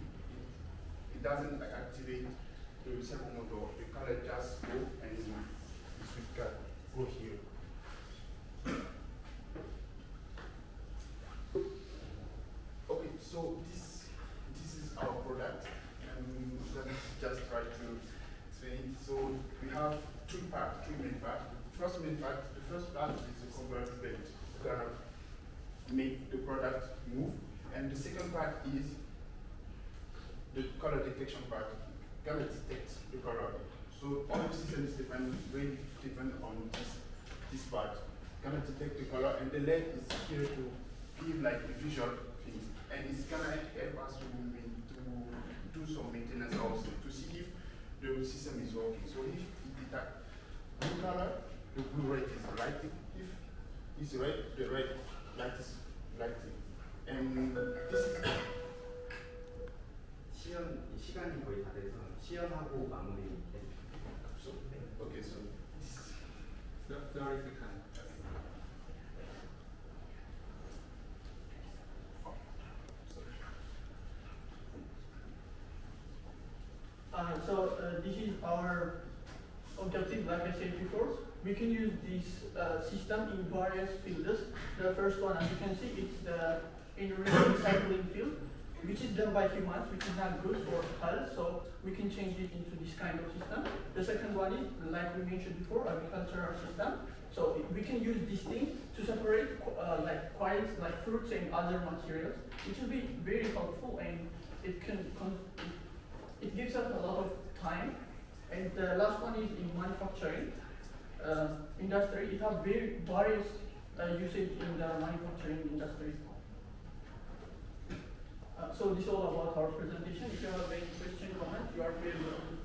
it doesn't activate the servomotor. The color just go and the switch can go here. Okay, so this is our product, and let's just try to explain it. So we have three main parts. The first part is the conveyor belt. We're gonna make the product move, and the second part is the color detection part. Gonna detect the color. So all the system is very depend on this part. Gonna detect the color, and the LED is here to give like the visual things, and it's gonna help us to do some maintenance also to see if the system is working. So if it detects blue color, the blue light is lighting. If it's red, the red light is lighting. And this is 시간이 거의 다 돼서 시연하고 마무리 해주세요. so okay, so this 30 seconds. This is our objective, like I said before. We can use this system in various fields. The first one, as you can see, it's the recycling field, which is done by humans, which is not good for health, so we can change it into this kind of system. The second one is, like we mentioned before, agricultural system. So we can use this thing to separate like coils, like fruits and other materials, which will be very helpful, and it gives us a lot of time. And the last one is in manufacturing industry. It has various usage in the manufacturing industry. So this is all about our presentation. If you have any question, comment, you are very welcome.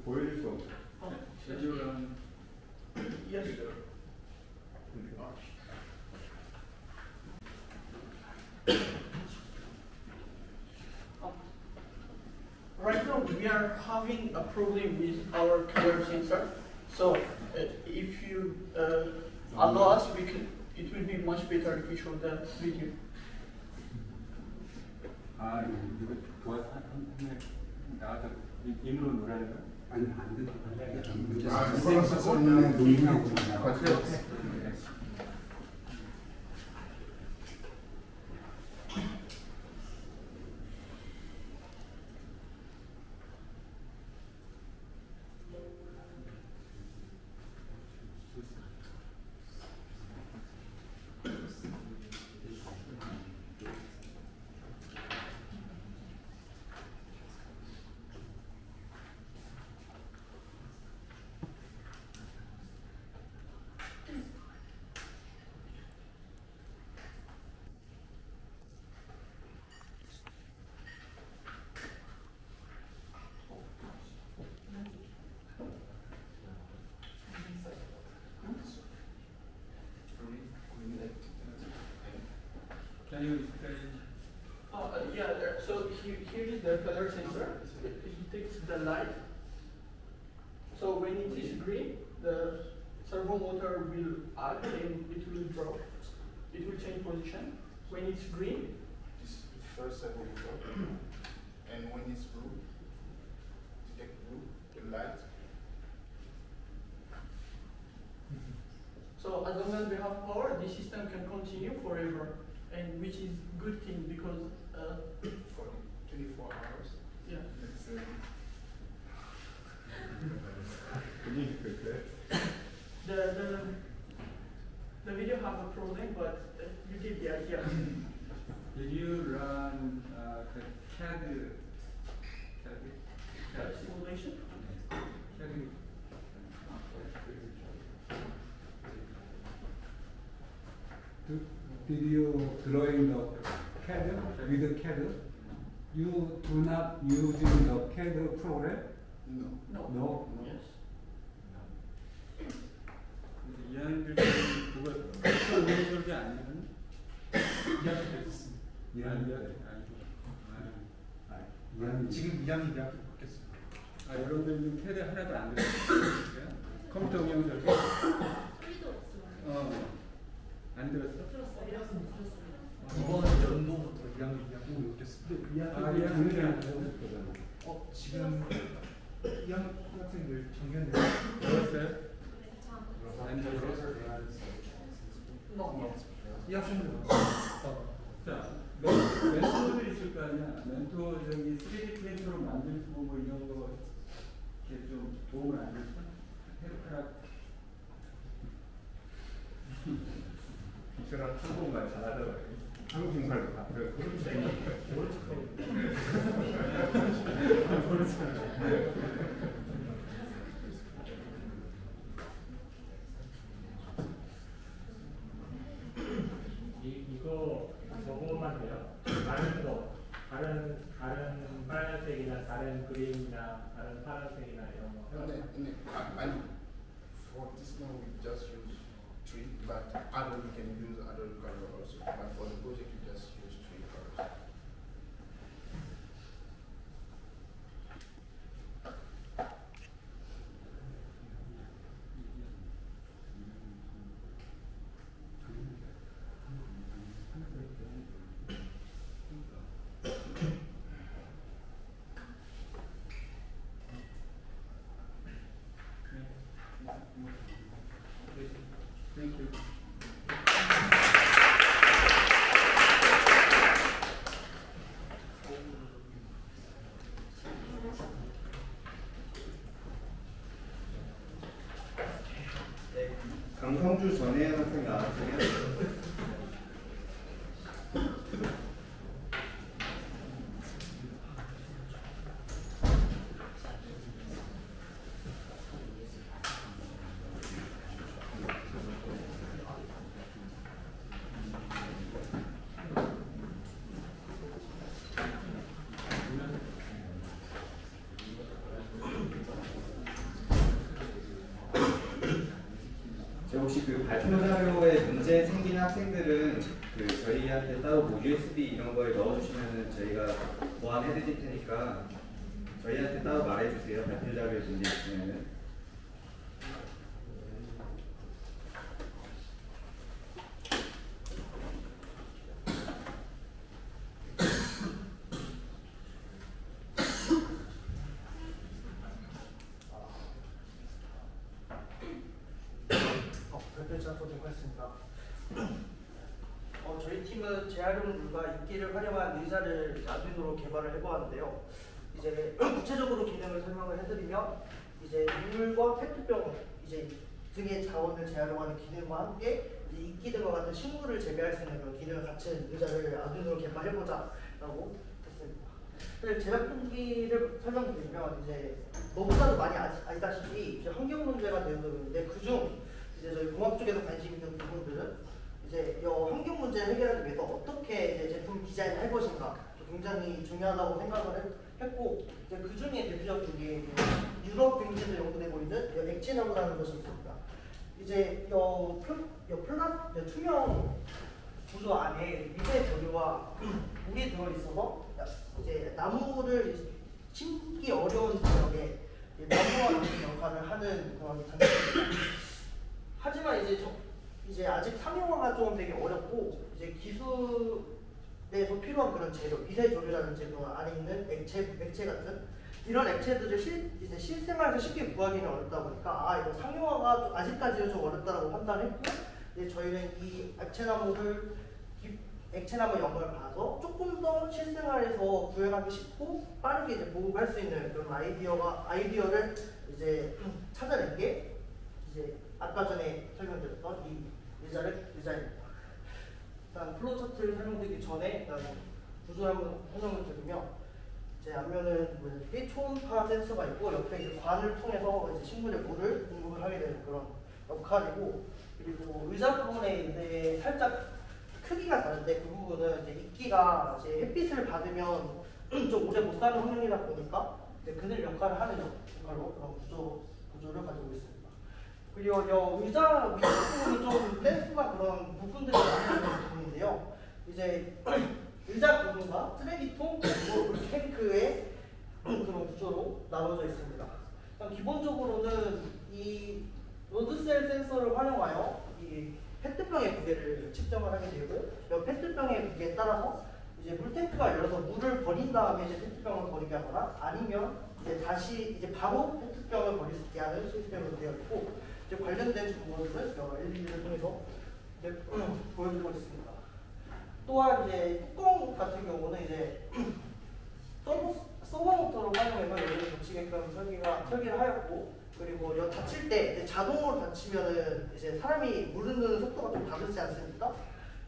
보여줄 수 없어요. Yes, sir. Right now we are having a problem with our color sensor. So if you allow us, it will be much better if we show the video. 아, 이거 나와서 인으로 놀아는 거? 아니, 안 된다. 생각하는 논의하고 Can you explain? So here is the color sensor. It detects the light. So when it is green, the servo motor will act and it will drop. It will change position. When it's green, this is the first servo motor, and when it's blue, detect blue, the light. So as long as we have power, the system can continue forever, and which is good thing because for 24 hours. Yeah. The video have a problem, but you get the idea. Did you run the CAD simulation? Did you drawing the CAD with CAD. You do not using the CAD program? No. Yes. 이한들 그거 운영설계 아니면 지금 2학년 2학기 바뀌었어요. 아, 여러분들 캐드 하나도 안 들었어요? 컴퓨터 운영 설계? 소리도 없어요. 안 들었어? 들었어요. 이번 연도부터 2학년 2학기 바뀌었습니다. 아, 2학년이 안 들었어? 지금 2학년 학생들 작년에 들었어요? 안 들었어? 이 학생들 자, 멘토도 있을 거 아니야? 멘토 저기 3D 프린터로 만들고 뭐 이런 거 이렇게 좀 도움을 안 줬어? 헤르크락 기술한 한국말 잘하더라고요. 한국말도 다 배웠고. 이거 저거만 돼요? 다른 거, 다른 빨간색이나 다른 그린이나 다른 파란색이나 이런 거. And for this now we just use 3, but other we can use other color also. But for the project we just use 3 colors. Thank you. 네, 강성주 전혜연 학생 나왔으면 혹시 그 발표 자료에 문제 생기는 학생들은 그 저희한테 따로 뭐 USB 이런 거에 넣어주시면은 저희가 보완해 드릴 테니까 저희한테 따로 말해주세요. 발표 자료에 문제 있으면은. 저희 팀은 재활용물과 인기를 활용한 의자를 아두이노로 개발을 해보았는데요. 이제 구체적으로 기능을 설명을 해드리면 이제 물과 페트병 이제 등의 자원을 재활용하는 기능과 함께 이제 이끼 등과 같은 식물을 재배할 수 있는 그런 기능을 갖춘 의자를 아두이노로 개발해보자라고 했습니다. 제작 동기를 설명드리면 이제 너무나도 많이 아시다시피 이제 환경 문제가 되는데 그중 이제 저희 공학 쪽에서 관심 있는 부분들은 이제 이 환경 문제 해결하기 위해서 어떻게 이제 제품 디자인을 할 것인가 굉장히 중요하다고 생각을 했고 이제 그 중에 대표적인 게 유럽 등지에서 연구되고 있는 액체나무라는 것이 있습니다. 이제 투명 구조 안에 미세 조류와 물이 들어 있어서 이제 나무를 심기 어려운 지역에 나무와 같은 역할을 하는 그런 장치입니다. 하지만 이제 아직 상용화가 좀 되게 어렵고 이제 기술에서 필요한 그런 재료, 미세 조류라는 재료 안에 있는 액체 같은 이런 액체들을 이제 실생활에서 쉽게 구하기는 어렵다 보니까 이거 상용화가 아직까지는 좀 어렵다고 판단했고 이제 저희는 이 액체나무 영을 봐서 조금 더 실생활에서 구현하기 쉽고 빠르게 이제 보급할 수 있는 그런 아이디어를 이제 찾아낸 게 이제 아까 전에 설명드렸던 이 의자입니다. 일단 플로우차트를 설명드리기 전에 일단 구조를 한번 설명을 드리면 제 앞면은 초음파 센서가 있고 옆에 이제 관을 통해서 이제 식물에 물을 공급을 하게 되는 그런 역할이고 그리고 의자 부분에 이제 살짝 크기가 다른데 그 부분은 이제 이끼가 이제 햇빛을 받으면 좀 오래 못 사는 환경이다 보니까 이제 그늘 역할을 하는 역할로 그런 구조를 가지고 있습니다. 그리고 이 의자 위쪽 부분이 좀 댄스나 그런 부분들이 많은 부분인데요. 이제 의자 부분과 쓰레기통 그리고 물탱크의 그런 구조로 나눠져 있습니다. 기본적으로는 이 로드셀 센서를 활용하여 이 페트병의 무게를 측정을 하게 되고, 이 페트병의 무게에 따라서 이제 물탱크가 열려서 물을 버린 다음에 이제 페트병을 버리게 하거나 아니면 이제 다시 이제 바로 페트병을 버릴 수 있게 하는 시스템으로 되어 있고, 이제 관련된 정보들을 LED를 통해서 이제 보여주고 있습니다. 또한 이제 뚜껑 같은 경우는 이제 서버 모터로 활용해서 열을 닫히게끔 설계를 하였고, 그리고 닫힐 때 이제 자동으로 닫히면은 이제 사람이 물 넣는 속도가 좀 다르지 않습니까?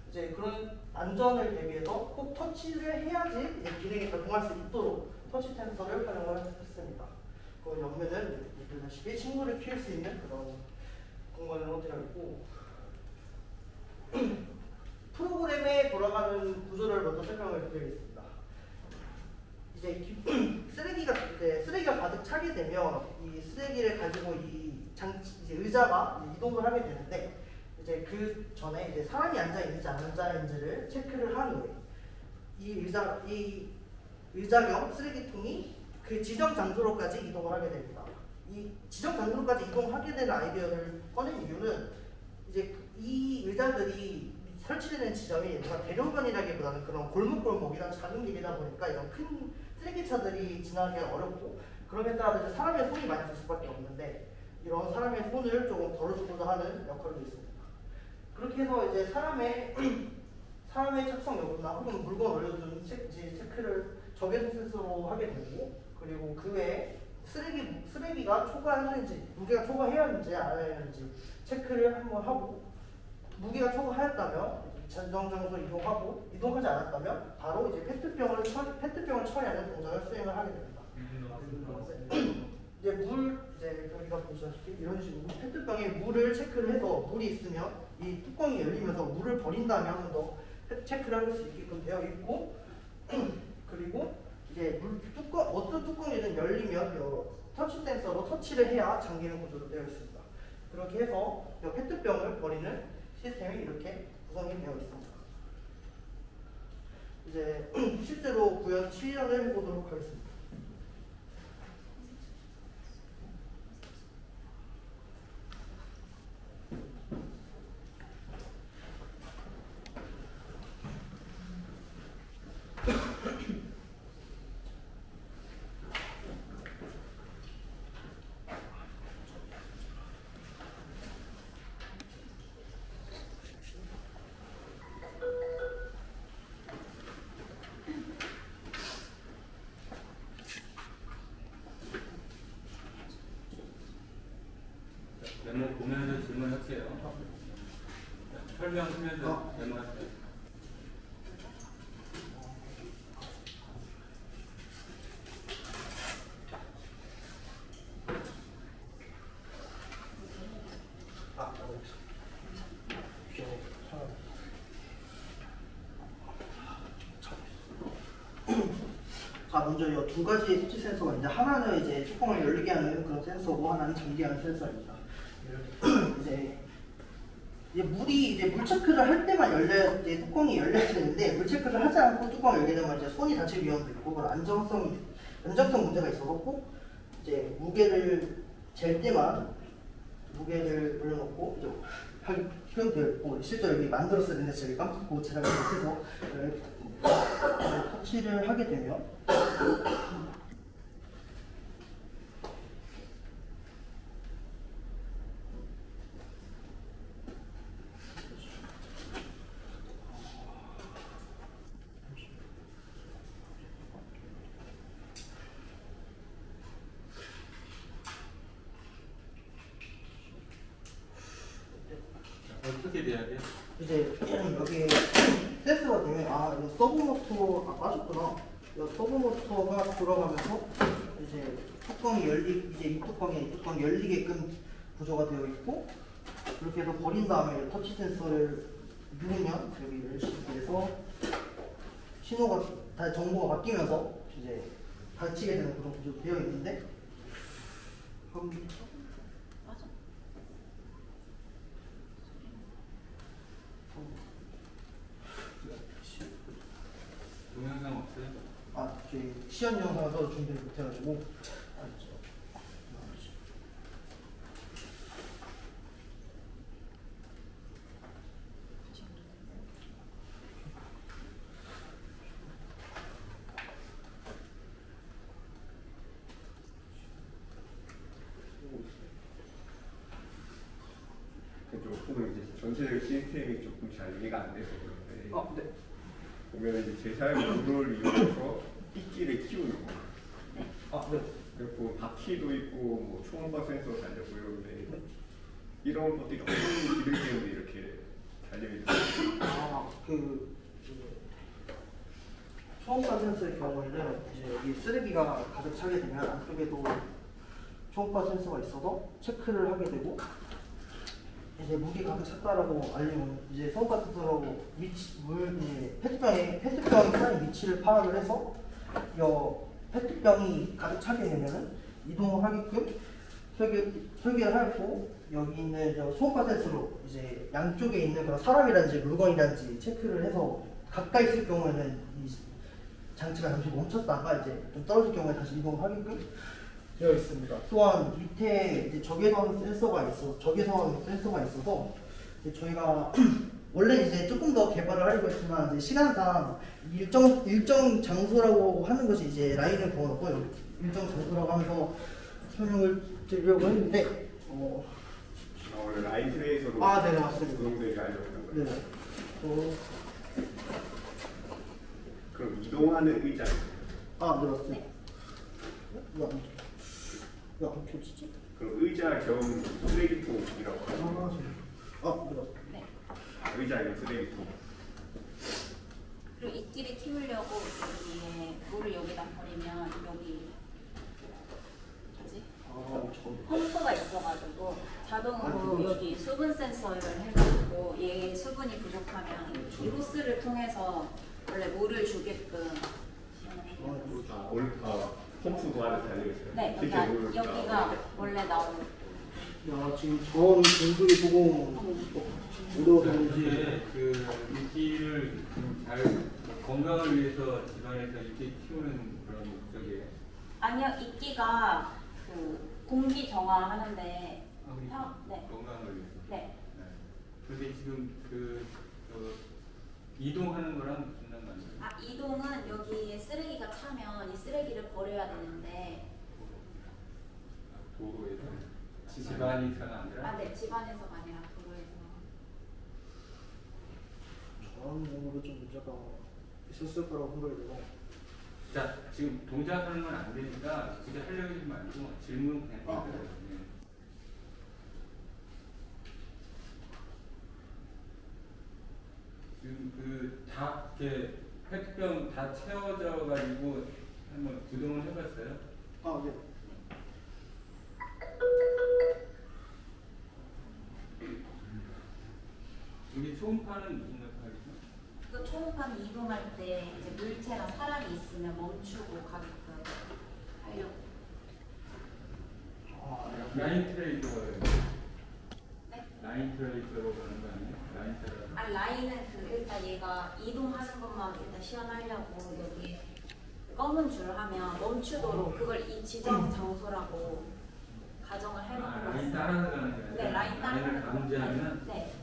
이제 그런 안전을 대비해서 꼭 터치를 해야지 이제 기능이 작동할 수 있도록 터치 센서를 활용을 했습니다. 그 옆면은 보시다시피 식물을 키울 수 있는 그런 공간으로 되어 있고, 프로그램에 돌아가는 구조를 먼저 설명을 드리겠습니다. 이제 쓰레기가 가득 차게 되면 이 쓰레기를 가지고 이 이제 의자가 이동을 하게 되는데, 이제 그 전에 이제 사람이 앉아 있는지 안 앉아 있는지를 체크를 한 후에 이 의자경 쓰레기통이 그 지정 장소로까지 이동을 하게 됩니다. 이 지정 장소로까지 이동하게 되는 아이디어를 꺼낸 이유는 이제 이 의자들이 설치되는 지점이 뭔가 대로변이라기보다는 그런 골목골목이나 작은 길이다 보니까 이런 큰 쓰레기차들이 지나기가 어렵고, 그럼에 따라서 이제 사람의 손이 많이 들 수밖에 없는데, 이런 사람의 손을 조금 덜어주고자 하는 역할도 있습니다. 그렇게 해서 이제 사람의 착석 여부나 혹은 물건 올려주는 체크를 적외선 센서로 하게 되고, 그리고 그 외에 쓰레기가 초과했는지, 무게가 초과해야했는지 안 해야했는지 체크를 한번 하고, 무게가 초과하였다면 전정 장소 이동하고, 이동하지 않았다면 바로 이제 페트병을 처리하는 동작을 수행을 하게 됩니다. 이제 여기가 보시다시피 이런 식으로 페트병에 물을 체크를 해서 물이 있으면 이 뚜껑이 열리면서 물을 버린 다음에 한 번 더 체크를 할 수 있게끔 되어 있고, 그리고 이제 어떤 뚜껑이든 열리면 터치 센서로 터치를 해야 잠기는 구조로 되어 있습니다. 그렇게 해서 페트병을 버리는 시스템이 이렇게 구성이 되어 있습니다. 이제 실제로 구현 실현을 해보도록 하겠습니다. 메모 보면서 질문할게요. 설명하면서 메모하세요. 자, 먼저 이 두 가지 터치 센서가 있는데, 하나는 이제 뚜껑을 열리게 하는 그런 센서고, 하나는 잠기하는 센서입니다. 이제 물이 이제 물 체크를 할 때만 열려야, 이제 뚜껑이 열려야 되는데, 물 체크를 하지 않고 뚜껑을 열게 되면 이제 손이 다칠 위험도 있고, 그런 안정성 문제가 있어서 꼭 이제 무게를 잴 때만 무게를 올려놓고 이제 표현되고, 실제 여기 만들었어야 되는데 제가 깜빡하고 제작을 못해서 터치를 하게 되면 어떻게 돼야 돼요? 이제 여기 센서가 되면 이 서브모터가 빠졌구나. 이 서브모터가 돌아가면서 이제 뚜껑이 이 뚜껑이 열리게끔 구조가 되어 있고, 그렇게 해서 버린 다음에 터치 센서를 누르면 여기를 이렇게 해서 신호가 다 정보가 바뀌면서 이제 닫히게 되는 그런 구조로 되어 있는데 동영상 없어요? 아, 저희 시연 영상도 준비를 못해가지고 조금 이제 전체적인 시스템이 조금 잘 이해가 안 돼서 그런데 네. 보면 이제 제사의 물을 이용해서 이끼를 키우는 거. 네. 그리고 바퀴도 있고 뭐 초음파 센서 달렸고요. 근데 이런 것들이 어떤 기능 때문에 이렇게 달려있는 거예요? 초음파 센서의 경우에는 이제 여기 쓰레기가 가득 차게 되면 안쪽에도 초음파 센서가 있어서 체크를 하게 되고 이제 물이 가득 찼다라고 알리면 이제 초음파 센서로 페트병이 쌓인 위치를 파악을 해서 페트병이 가득 차게 되면은 이동을 하게끔 설계를 하고 여기 있는 초음파 센서로 이제 양쪽에 있는 그런 사람이라든지 물건이라든지 체크를 해서 가까이 있을 경우에는 이 장치가 잠시 멈췄다가 이제 좀 떨어질 경우에 다시 이동을 하게끔 되어 있습니다. 또한 밑에 이제 적외선 센서가 있어서 이제 저희가 원래 이제 조금 더 개발을 하려고 했지만 이제 시간상 일정 장소라고 하는 것이 이제 라인을 그어놓고 일정 장소라고 하면서 설명을 드리려고 했는데 원래 라인 트레이서로 네, 맞습니다. 구동되게 하려고 했던 거예요. 네. 그럼 이동하는 의자. 네, 맞습니다. 왜안 켜지지? 그럼 의자 겸 쓰레기통이라고 하죠. 네. 의자 겸 쓰레기통. 그리고 이끼를 키우려고 여기에 물을 여기다 버리면 여기 뭐지? 펌프가 있어가지고 자동으로 여기 수분 센서를 해가지고 얘 수분이 부족하면 이 호스를 통해서 원래 물을 주게끔 펌프도 안에 달려있어요. 네, 여기가 원래 나오는. 야, 지금 저온 공들이 보고 이제 그 이끼를 잘 건강을 위해서 집안에서 이끼 키우는 그런 목적이에요. 아니요, 이끼가 그 공기 정화하는데 네. 건강을 위해서. 네. 근데 지금 이동하는 거랑 무슨 상관이에요? 이동은 여기에 쓰레기가 차면 이 쓰레기를 버려야 되는데 도로에서? 집안에서가 아니라? 네, 집안에서가 아니라 도로에서. 저런 부분으로 좀 문제가 있었을 거라고 생각이 들고. 자, 지금 동작하는 건 안 되니까 진짜 하려고 하지 말고 질문 그냥 해주세요. 지금 다 이렇게 페트병 다 채워져 가지고 한번 구동을 해봤어요? 네. 여기 초음파는 무슨 역할이죠? 그 초음파는 이동할 때 이제 물체나 사람이 있으면 멈추고 가게끔 하려고. 라인 트레이서예요. 네? 라인 트레이서로 가는 거 아니에요? 라인 트레이서. 라인은 일단 얘가 이동하는 것만 일단 시연하려고 여기 검은 줄 하면 멈추도록 그걸 이 지정 장소라고 가정을 해놓고 라인 따라서 가는 거예요? 네, 라인 따라서. 라인을 감지하면? 네.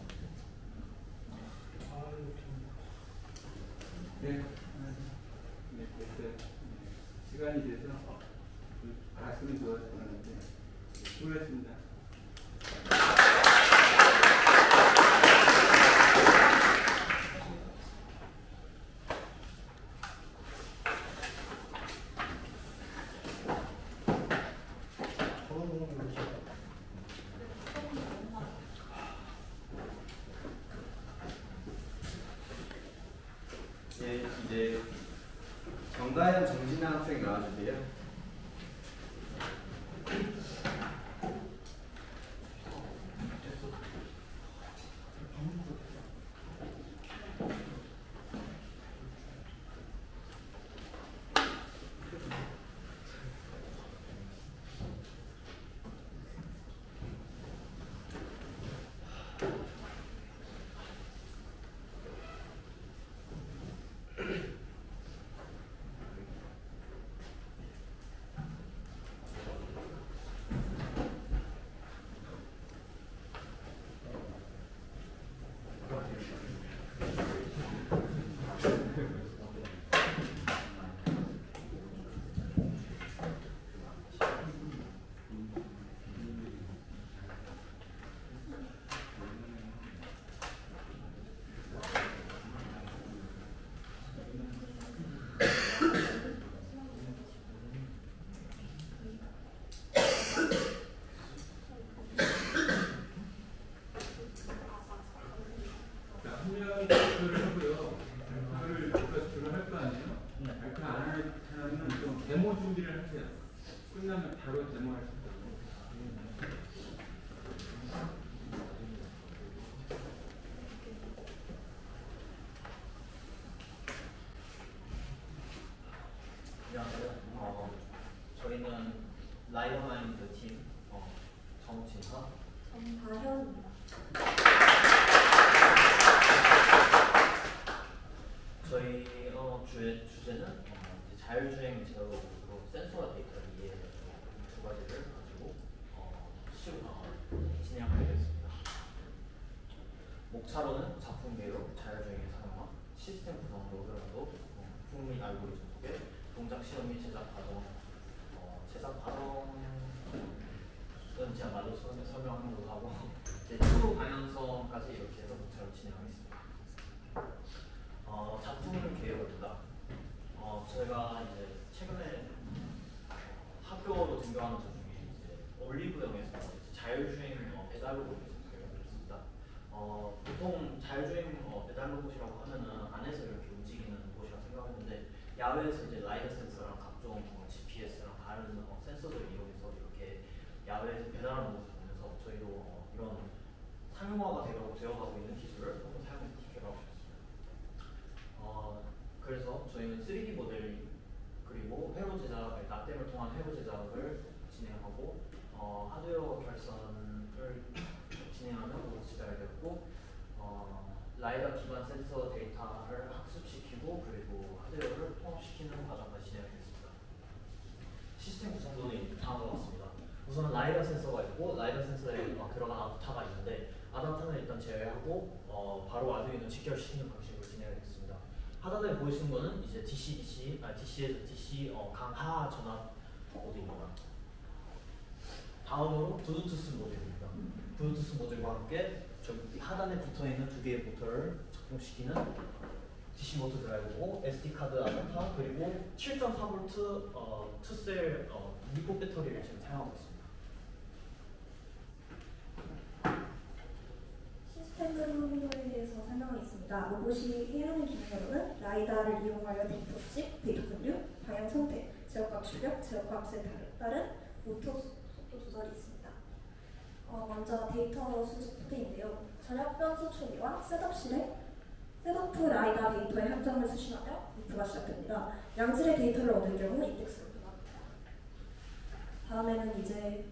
네. 시간이 돼서 알았으면 좋았을 뻔했는데 수고했습니다. 네, 이제 정가영 정진아 학생 나와주세요. 그러면 좀 데모 준비를 하세요. 끝나면 바로 데모할 수 있도록. 안녕하세요. 저희는 라이더마인드 팀 정진하, 정다현입니다. 저희 주제는 자율주행 제어로 센서와 데이터를 이해해서 두 가지를 가지고 진행하겠습니다. 목차로는 작품 개요, 자율주행의 사용과 시스템 구성으로도 부품 및 알고리즘 속에 동작 실험 및 제작 과정은 제가 말로 설명하는 것도 하고 이제 추후 방향성까지 이렇게 해서 목차를 진행하겠습니다. 작품을 개요합니다. 저희가 이제 최근에 학교로 등교하는 도중에 이제 올리브영에서 자율주행 배달 로봇을 발견을 했습니다. 보통 자율주행 배달 로봇이라고 하면은 안에서 이렇게 움직이는 로봇이라고 생각했는데 야외에서 이제 라이더 센서랑 각종 GPS랑 다른 센서들을 이용해서 이렇게 야외에서 배달하는 모습을 보면서 저희도 이런 상용화가 되어가고 있는 기술을 한번 사용해서 개발하고 싶습니다. 그래서 저희는 3D 모델 그리고 회로 제작, 납땜을 통한 회로 제작을 진행하고 하드웨어 결선을 진행하며 로봇 제작이 되었고 라이더 기반 센서 데이터를 학습시키고 그리고 하드웨어를 통합시키는 과정까지 진행하겠습니다. 시스템 구성도는 다음과 같습니다. 우선 라이더 센서가 있고 라이더 센서에 들어간 아답터가 있는데 아답터는 일단 제외하고 바로 아두이노 직결시키는 방식으로 진행하겠습니다. 하단에 보이시는 거는 이제 DC에서 DC 강하 전압 모드입니다. 다음으로 블루투스 모듈입니다. 블루투스 모듈과 함께 저기 하단에 붙어있는 두 개의 모터를 작동시키는 DC 모터 드라이버고 SD 카드 아답터 그리고 7.4V 2셀 리포 배터리를 지금 사용하고 있습니다. 시스템 구성에 대해서 설명하겠습니다. 로봇이 해야 하는 기능으로는 라이다를 이용하여 데이터 수집, 데이터 분류, 방향 선택, 제어값 출력, 제어값에 따른 모터 속도 조절이 있습니다. 먼저 데이터 수집 코드인데요. 전역 변수 처리와 셋업 실행, 셋업 후 라이다 데이터의 한 점을 수신하며 루프가 시작됩니다. 양질의 데이터를 얻을 경우 인덱스로 변합니다. 다음에는 이제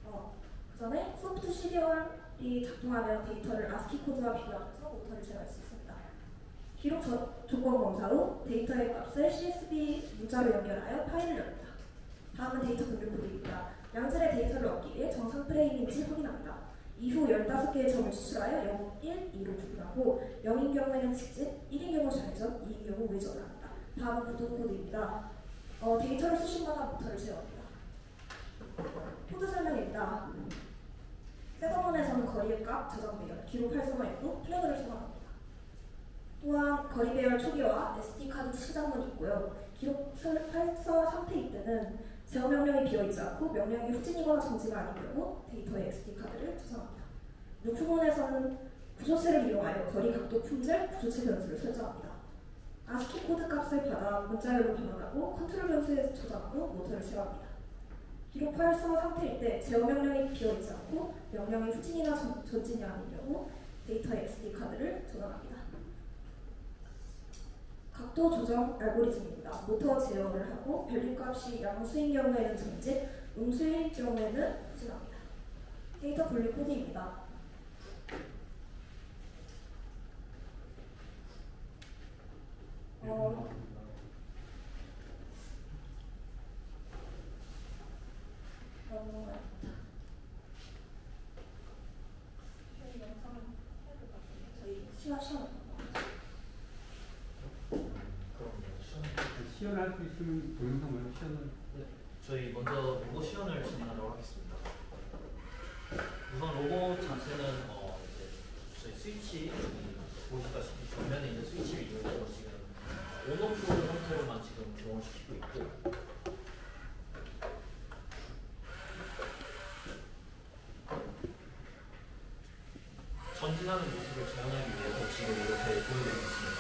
그 전에 소프트 시리얼이 작동하면 데이터를 ASCII 코드와 비교하면서 모터를 제어할 수 있습니다. 기록 조건 검사 후 데이터의 값을 CSV 문자로 연결하여 파일을 엽니다. 다음은 데이터 분류 코드입니다. 양질의 데이터를 얻기 위해 정상 프레임인지 확인합니다. 이후 15개의 점을 추출하여 0, 1, 2로 구분하고 0인 경우에는 직진, 1인 경우 좌회전, 2인 경우 우회전을 합니다. 다음은 보통 코드입니다. 데이터를 수신마다 모터를 제어합니다. 코드 설명입니다. 셋업문에서는 거리의 값, 저장 배열, 기록 활성화했고 플래그를 소환합니다. 또한 거리 배열 초기화, SD카드 시작문이 있고요. 기록 활성화 상태일 때는 제어 명령이 비어있지 않고 명령이 후진이거나 정지가 아닌 경우 데이터의 SD카드를 저장합니다. 루프문에서는 구조체를 이용하여 거리, 각도, 품질, 구조체 변수를 설정합니다. ASCII 코드 값을 받아 문자열로 변환하고 컨트롤 변수에 저장한 후 모터를 제어합니다. 기록 활성화 상태일 때 제어 명령이 비어있지 않고 명령이 후진이나 전진이 아닌 경우 데이터의 SD카드를 저장합니다. 각도 조정 알고리즘입니다. 모터 제어를 하고 밸류 값이 양수인 경우에는 전진, 음수인 경우에는 후진합니다. 데이터 분류 코드입니다. 시연할 수 있으면 동영상 말고 시연을. 네, 저희 먼저 로봇 시연을 진행하도록 하겠습니다. 우선 로봇 자체는 이제 저희 스위치 보시다시피 전면에 있는 스위치를 이용해서 지금 온오프 형태로만 지금 기본시키고 있고. 전진하는 모습을 재현하기 위해서 지금 이렇게 보여드리고 있습니다.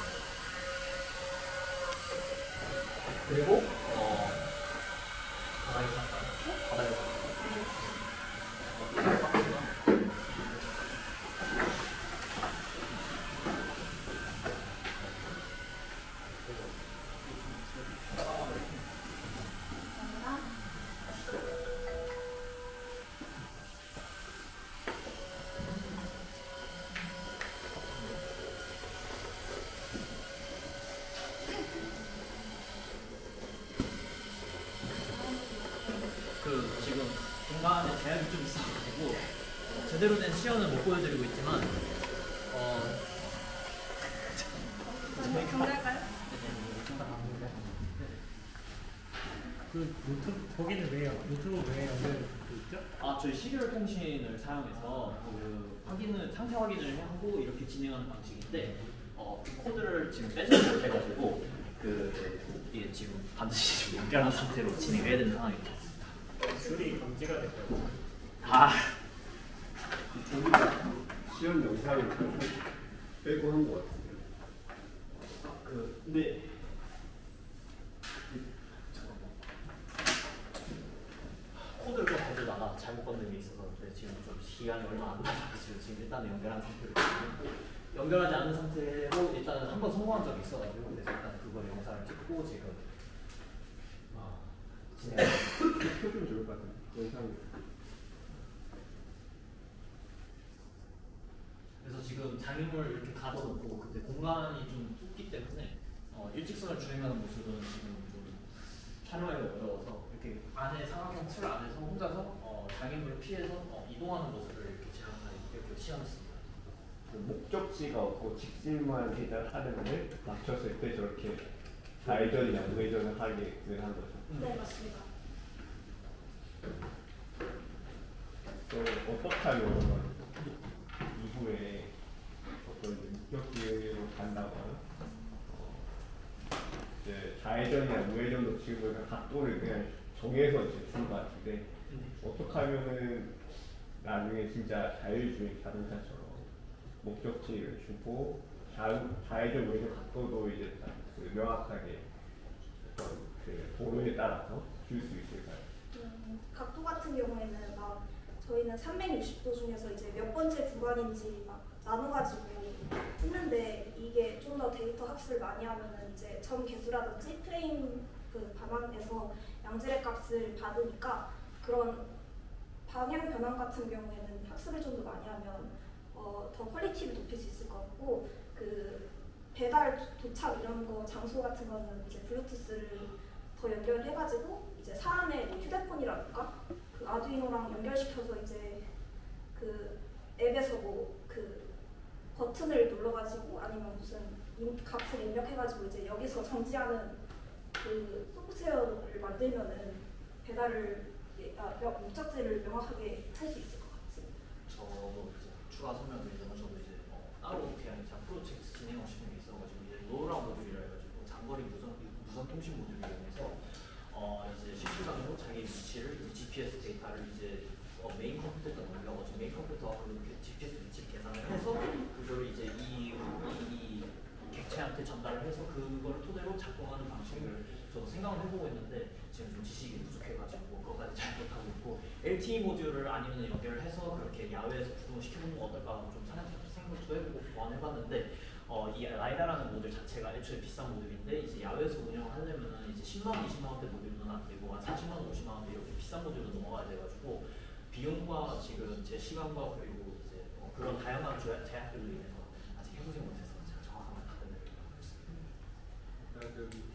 그리고 바닥에서 지금 공간에 제약이 좀 있어가지고 제대로 된 시연을 못 보여드리고 있지만 정리할까요? 그 거기는 왜요? 유튜브 왜 연결돼 있죠? 저희 시리얼 통신을 사용해서 그 상태 확인을 하고 이렇게 진행하는 방식인데 그 코드를 지금 빼지 못해가지고 이게 지금 반드시 연결한 상태로 진행해야 되는 상황입니다. 줄이 감지가 됐고요. 시험 영상을 빼고 한 것 같은데. 근데 코드를 가져다가 잘못 건든 게 있어서 지금 좀 시간이 얼마 안 남아가지고 지금 일단은 연결한 상태로 연결하지 않은 상태로 일단은 한번 성공한 적이 있어가지고 그래서 일단 그걸 영상을 찍고 지금 켜주면 좋을 것 같아요. 영상. 그래서 지금 장애물을 이렇게 가둬놓고 근데 공간이 좀 좁기 때문에 일직선을 주행하는 모습은 지금 좀 촬영하기가 어려워서 이렇게 안에 사각형 틀 안에서 혼자서 장애물을 피해서 이동하는 모습을 이렇게 이렇게 시연했습니다. 그 목적지가 없고 직진만 하려면 맞췄을 때 저렇게 좌회전이나 우회전을 하게 한 거죠. 네, 맞습니다. 또 어떻게 하면 이후에 어떤 목적지로 간다거나 이제 좌회전이나 우회전도 지금 각도를 그냥 정해서 이제 준 것 같은데 어떻게 하면은 나중에 진짜 자율주행 자동차처럼 목적지를 주고 좌회전 우회전 각도도 이제 명확하게 어떤 그 도로에 따라서 줄 수 있을까요? 각도 같은 경우에는 저희는 360도 중에서 이제 몇 번째 구간인지 나눠가지고 했는데 이게 좀 더 데이터 학습을 많이 하면은 이제 점 개수라든지 프레임 그 반환에서 양질의 값을 받으니까 그런 방향 변환 같은 경우에는 학습을 좀 더 많이 하면 더 퀄리티를 높일 수 있을 것 같고 그 배달 도착 이런 거 장소 같은 거는 이제 블루투스를 더 연결해가지고 이제 사람의 휴대폰이라든가 그 아두이노랑 연결시켜서 이제 그 앱에서 그 버튼을 눌러가지고 아니면 무슨 값을 입력해가지고 이제 여기서 정지하는 그 소프트웨어를 만들면은 배달을 목적지를 명확하게 할 수 있을 것 같습니다. 저도 이제 추가 설명드리자면 저도 이제 따로 그냥 프로젝트 진행하고 싶은 게 있어가지고 이제 로라 모듈이라 해가지고 장거리 무선 통신 모듈을 이용해서 이제 실시간으로 자기 위치를 GPS 데이터를 이제 메인 컴퓨터에다 올려가지고 메인 컴퓨터가 그렇게 GPS 위치를 계산을 해서 그걸 이제 이 객체한테 전달을 해서 그걸 토대로 작동하는 방식을 저도 생각을 해보고 있는데 지금 좀 지식이 부족해가지고 그것까지 잘 못하고 있고 LTE 모듈을 아니면 연결을 해서 그렇게 야외에서 구동을 시켜보는 건 어떨까 좀 생각도 해보고 보완해봤는데 이 라이다라는 모듈 자체가 애초에 비싼 모듈인데 이제 야외에서 운영을 하려면은 이제 10만 원, 20만 원대 모듈은 안 되고 한 40만 원, 50만 원대 이렇게 비싼 모듈로 넘어가야 돼가지고 비용과 지금 제 시간과 그리고 이제 그런 다양한 제약들로 인해서 아직 해보지 못해서 제가 정확한 걸 답변드리도록 하겠습니다.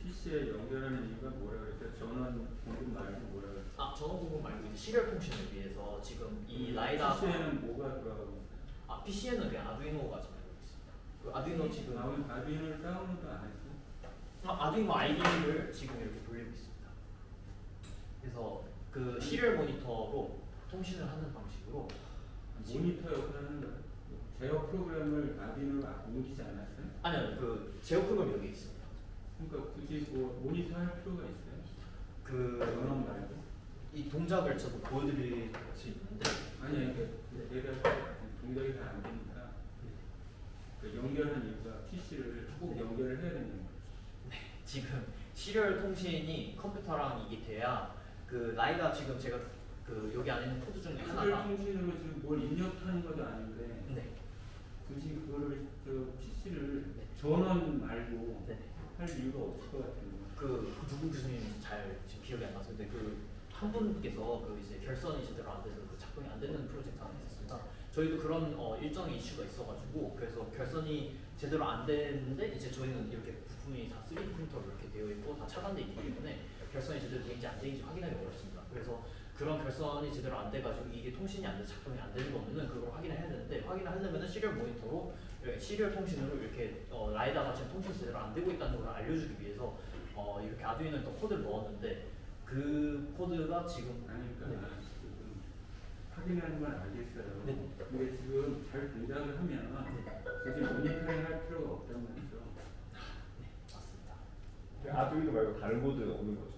PC에 연결하는 이유가 뭐라고 그랬어요? 전원 공급 말고 뭐라고 그랬어요? 전원 공급 말고 이제 시리얼 통신을 위해서 지금 이 라이다 PC에는 뭐가 들어가고 있어요? PC에는 그냥 아두이노가 지금 들어가 있습니다. 그 아두이노 지금 아두이노를 다운로드 안 했어요? 아두이노 아이디를 지금 이렇게 돌리고 있습니다. 그래서 그 시리얼 모니터로 통신을 하는 방식으로 모니터 역할을 하는 거예요? 제어 프로그램을 아두이노로 옮기지 않았어요? 아니요, 그 제어 프로그램 여기 있습니다. 그러니까 굳이 뭐 모니터 할 필요가 있어요? 그 전원 말고? 이 동작을 저도 보여드릴 수 있는데 아니 얘가 동작이 잘 안 되니까 그 연결한 이유가 PC를 꼭 연결을 해야 되는 거예요. 네, 지금 시리얼 통신이 컴퓨터랑 이게 돼야 그 라이다 지금 제가 그 여기 안에 있는 코드 중에 시리얼 하나가 통신으로 지금 뭘 입력하는 것도 아닌데 네. 굳이 그거를 저 PC를 전원 말고 할 이유가 없을 것 같아요. 그 누구 교수님인지 잘 지금 기억이 안 나서 근데 그 한 분께서 그 이제 결선이 제대로 안 돼서 그 작동이 안 되는 프로젝트 하나 있었습니다. 저희도 그런 일정의 이슈가 있어가지고 그래서 결선이 제대로 안 되는데 이제 저희는 이렇게 부품이 다 3D 프린터로 이렇게 되어 있고 다 차단돼 있기 때문에 결선이 제대로 되는지 안 되는지 확인하기 어렵습니다. 그래서 그런 결선이 제대로 안 돼가지고 이게 통신이 안 돼 작동이 안 되는 거면은 그걸 확인을 해야 되는데 확인을 하려면은 시리얼 모니터로 시리얼 통신으로 이렇게 라이다가 지금 통신 제대로 안 되고 있다는 걸 알려주기 위해서 이렇게 아두이노에 또 코드를 넣었는데 그 코드가 지금 그러니까 지금 확인하는 건 알겠어요. 네. 근데 지금 잘 동작을 하면 굳이 모니터링 할 필요가 없단 말이죠. 네, 맞습니다. 아두이노 말고 다른 코드는 없는 거죠?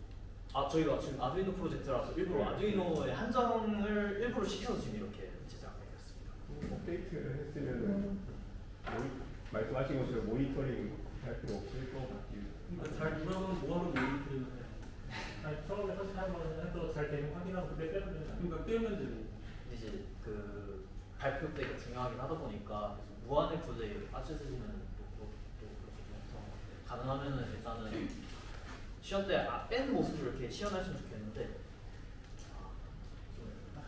아 저희가 지금 아두이노 프로젝트라서 일부러 아두이노의 한정을 일부러 시켜서 지금 이렇게 제작했습니다. 업데이트를 했으면 말씀하신 것처럼 모니터링 할 필요 없을 것 같아요. 그러니까 잘 돌아가면 뭐하러 모니터링을 해요? 아니 처음에 설치하면 해도 잘 되는 확인하고 그때 빼면 되잖아요. 그러니까 빼면 되는. 이제 그 발표 때가 중요하긴 하다 보니까 그래서 무한의 코드에 이렇게 빠져드리면 또 그래서 가능하면은 일단은 시연 때 뺀 모습을 이렇게 시연했으면 좋겠는데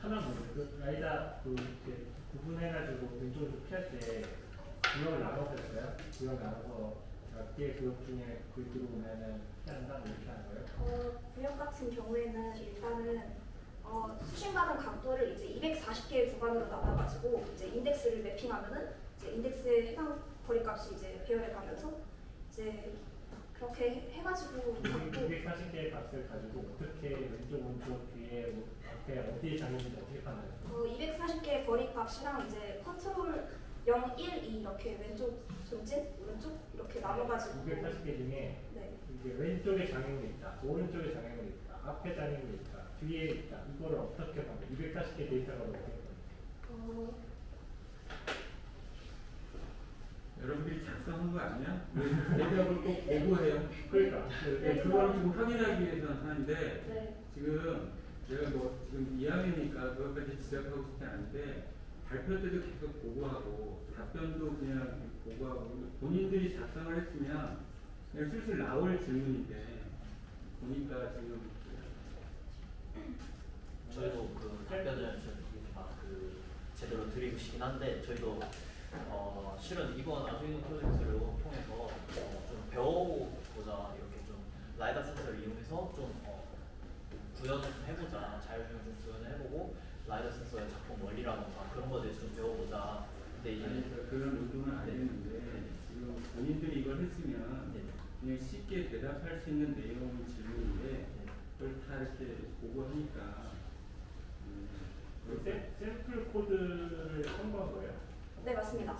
하나 보세요. 그 라이다 그 이렇게 구분해가지고 왼쪽으로 피할 때 구역을 나눠서 했어요. 구역 나눠서 뒤에 구역 중에 그 들어오면은 피한다 이렇게 하는 거예요? 구역 같은 경우에는 일단은 수신받은 각도를 이제 240개의 구간으로 나눠가지고 이제 인덱스를 매핑하면은 이제 인덱스에 해당 거리값이 이제 배열해 가면서 이제 그렇게 해가지고 240개의 값을 가지고 어떻게 왼쪽 오른쪽 뒤에 앞에 어디에 장애인지 어떻게 판단해요? 240개의 거리값이랑 이제 컨트롤 0, 1, 2 이렇게 왼쪽 전진, 오른쪽 이렇게 나눠가지고 240개 중에 네. 이게 왼쪽에 장애물이 있다, 오른쪽에 장애물이 있다, 앞에 장애물이 있다, 뒤에 있다. 이거를 어떻게 하면 240개 데이터가 어떻게 하면 여러분들이 작성한 거 아니야? 대답을 꼭 보고해요. 그러니까 그걸 지금 확인하기 위해서 하는데 네. 지금 제가 뭐 지금 2학년이니까 그것까지 지적하고 싶지 않은데 발표 때도 계속 보고하고 답변도 그냥 보고하고 본인들이 작성을 했으면 그냥 슬슬 나올 질문인데 보니까 지금 저희도 그 답변을 그 제대로 드리고 싶긴 한데 저희도 실은 이번 아두이노 프로젝트를 통해서 좀 배워보자 이렇게 좀 라이다 센서를 이용해서 좀 구현을 좀 해보자 자율주행 좀 구현을 해보고 라이다 센서의 작동 원리라던가 그런 거에 대해서 좀 배워보자. 근데 이제 그런 의도는 알겠는데 지금 본인들이 이걸 했으면 그냥 쉽게 대답할 수 있는 내용 질문인데 그걸 다 이렇게 보고하니까 샘플 코드를 첨부한 거예요? 네 맞습니다.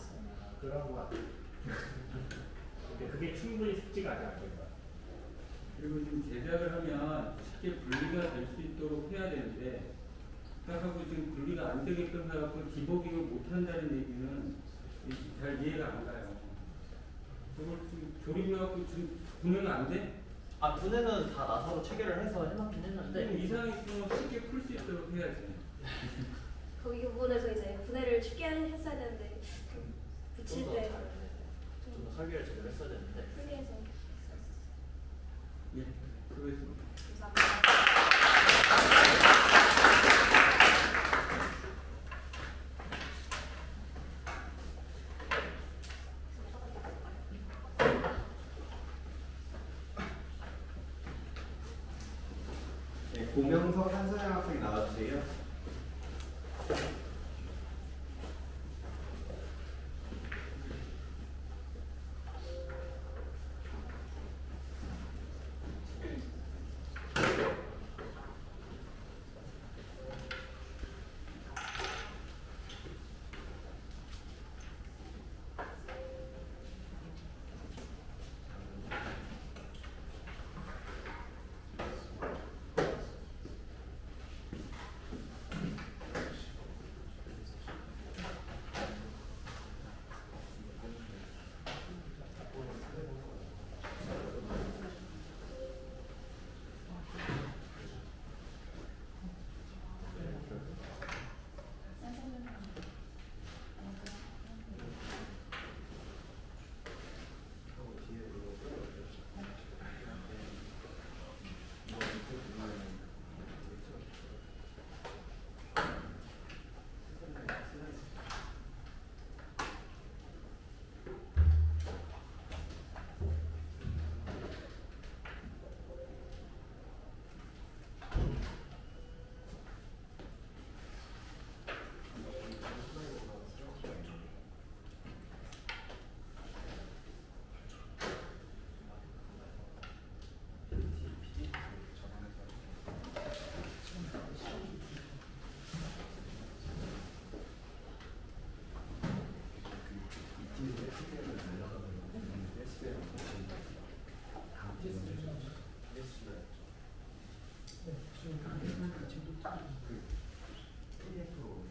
그런 거 같아요. 근데 그게 충분히 숙지가 아직 안 된 거야. 그리고 지금 제작을 하면 쉽게 분리가 될 수 있도록 해야 되는데 하고 지금 분리가 안 되게끔 해갖고 디버깅을 못 한다는 얘기는 잘 이해가 안 가요. 그걸 지금 조립해갖고 지금 분해가 안 돼? 아 분해는 다 나사로 체결을 해서 해놓긴 했는데 이상이 있으면 쉽게 풀 수 있도록 해야지. 거기 부분에서 이제 분해를 쉽게 했어야 되는데 붙일 때 좀 더 설계를 제대로 했어야 되는데 풀리해서 예, 수고했습니다. 네, 고명석 한서영 학생 나와주세요. PDF로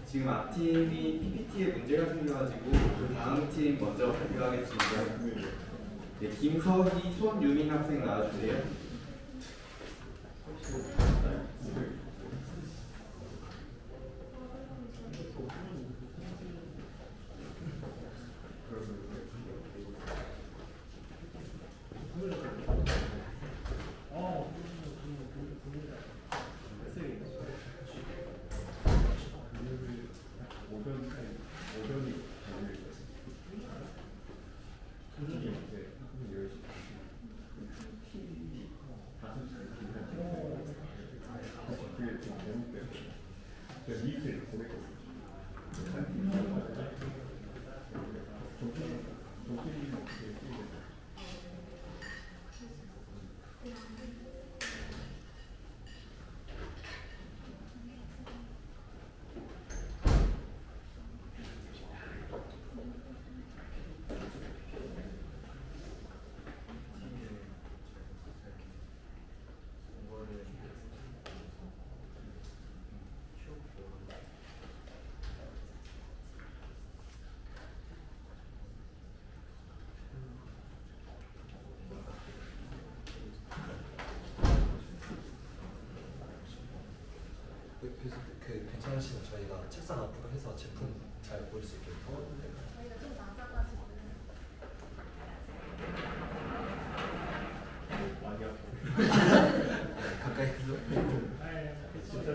지금 앞팀이 PPT에 문제가 생겨가지고 그 다음 팀 먼저 발표하겠습니다. 네, 김서희, 손유민 학생 나와주세요. 괜찮으시면 저희가 책상 앞으로 해서 제품 잘 보일 수 있게 도와드릴게요. 저희가 좀 낮아가지고. 많이 아프고 가까이 해서. 진짜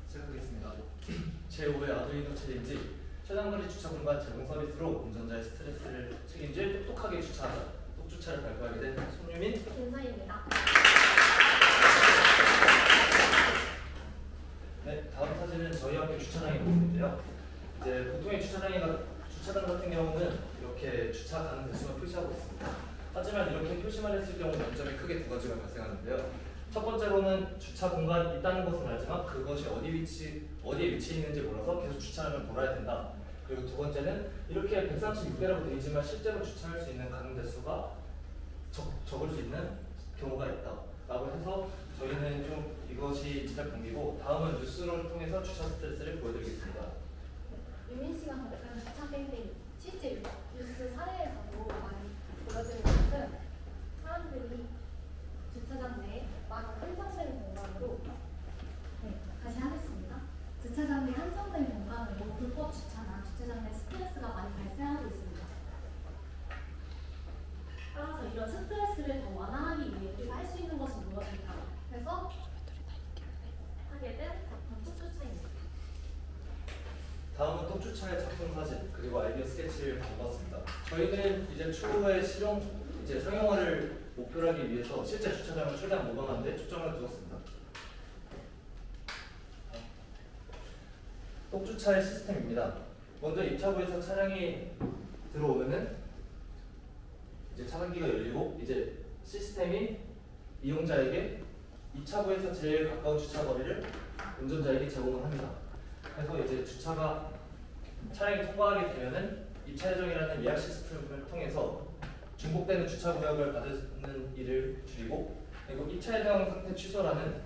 시작하겠습니다. 제5회 아두이노 챌린지 최단거리 주차 공간 제공 서비스로 운전자의 스트레스를 책임질 똑똑하게 주차하자 똑주차를 발표하게 된 손유민 김서희입니다. 네, 다음 사진은 저희 학교 주차장의 모습인데요. 이제 보통의 주차장 같은 경우는 이렇게 주차 가능 대수만 표시하고 있습니다. 하지만 이렇게 표시만 했을 경우 단점이 크게 두 가지가 발생하는데요. 첫 번째로는 주차 공간이 있다는 것은 알지만 그것이 어디에 위치해 있는지 몰라서 계속 주차하면 돌아야 된다. 그리고 두 번째는 이렇게 136대라고 되어 있지만 실제로 주차할 수 있는 가능 대수가 적을 수 있는 경우가 있다. 라고 해서 저희는 좀 이것이 제작 동기고 다음은 뉴스를 통해서 주차 스트레스를 보여드리겠습니다. 유민 씨가 겪은 주차 뱅뱅이 실제 뉴스 사례에서도 많이 보여지는 것은 사람들이 주차장 내에 많은 한정된 공간으로 다시 하겠습니다. 주차장 내 한정된 공간으로 불법 주차나 주차장 내 스트레스가 많이 발생하고 있습니다. 따라서 이런 스트레스를 더 완화하기 위해 우리가 할 수 있는 것은 무엇일까? 그래서 하게 된 작품 똑주차입니다. 다음은 똑주차의 작품 사진 그리고 아이디어 스케치를 담았습니다. 저희는 이제 추후에 상용화를 목표로 하기 위해서 실제 주차장을 최대한 모방하는 데 초점을 두었습니다. 똑주차의 시스템입니다. 먼저 입차구에서 차량이 들어오면은 이제 차단기가 열리고 이제 시스템이 이용자에게 입차구에서 제일 가까운 주차 거리를 운전자에게 제공을 합니다. 그래서 이제 차량이 통과하게 되면은 입차 예정이라는 예약 시스템을 통해서 중복되는 주차 구역을 받는 일을 줄이고 그리고 입차 예정 상태 취소라는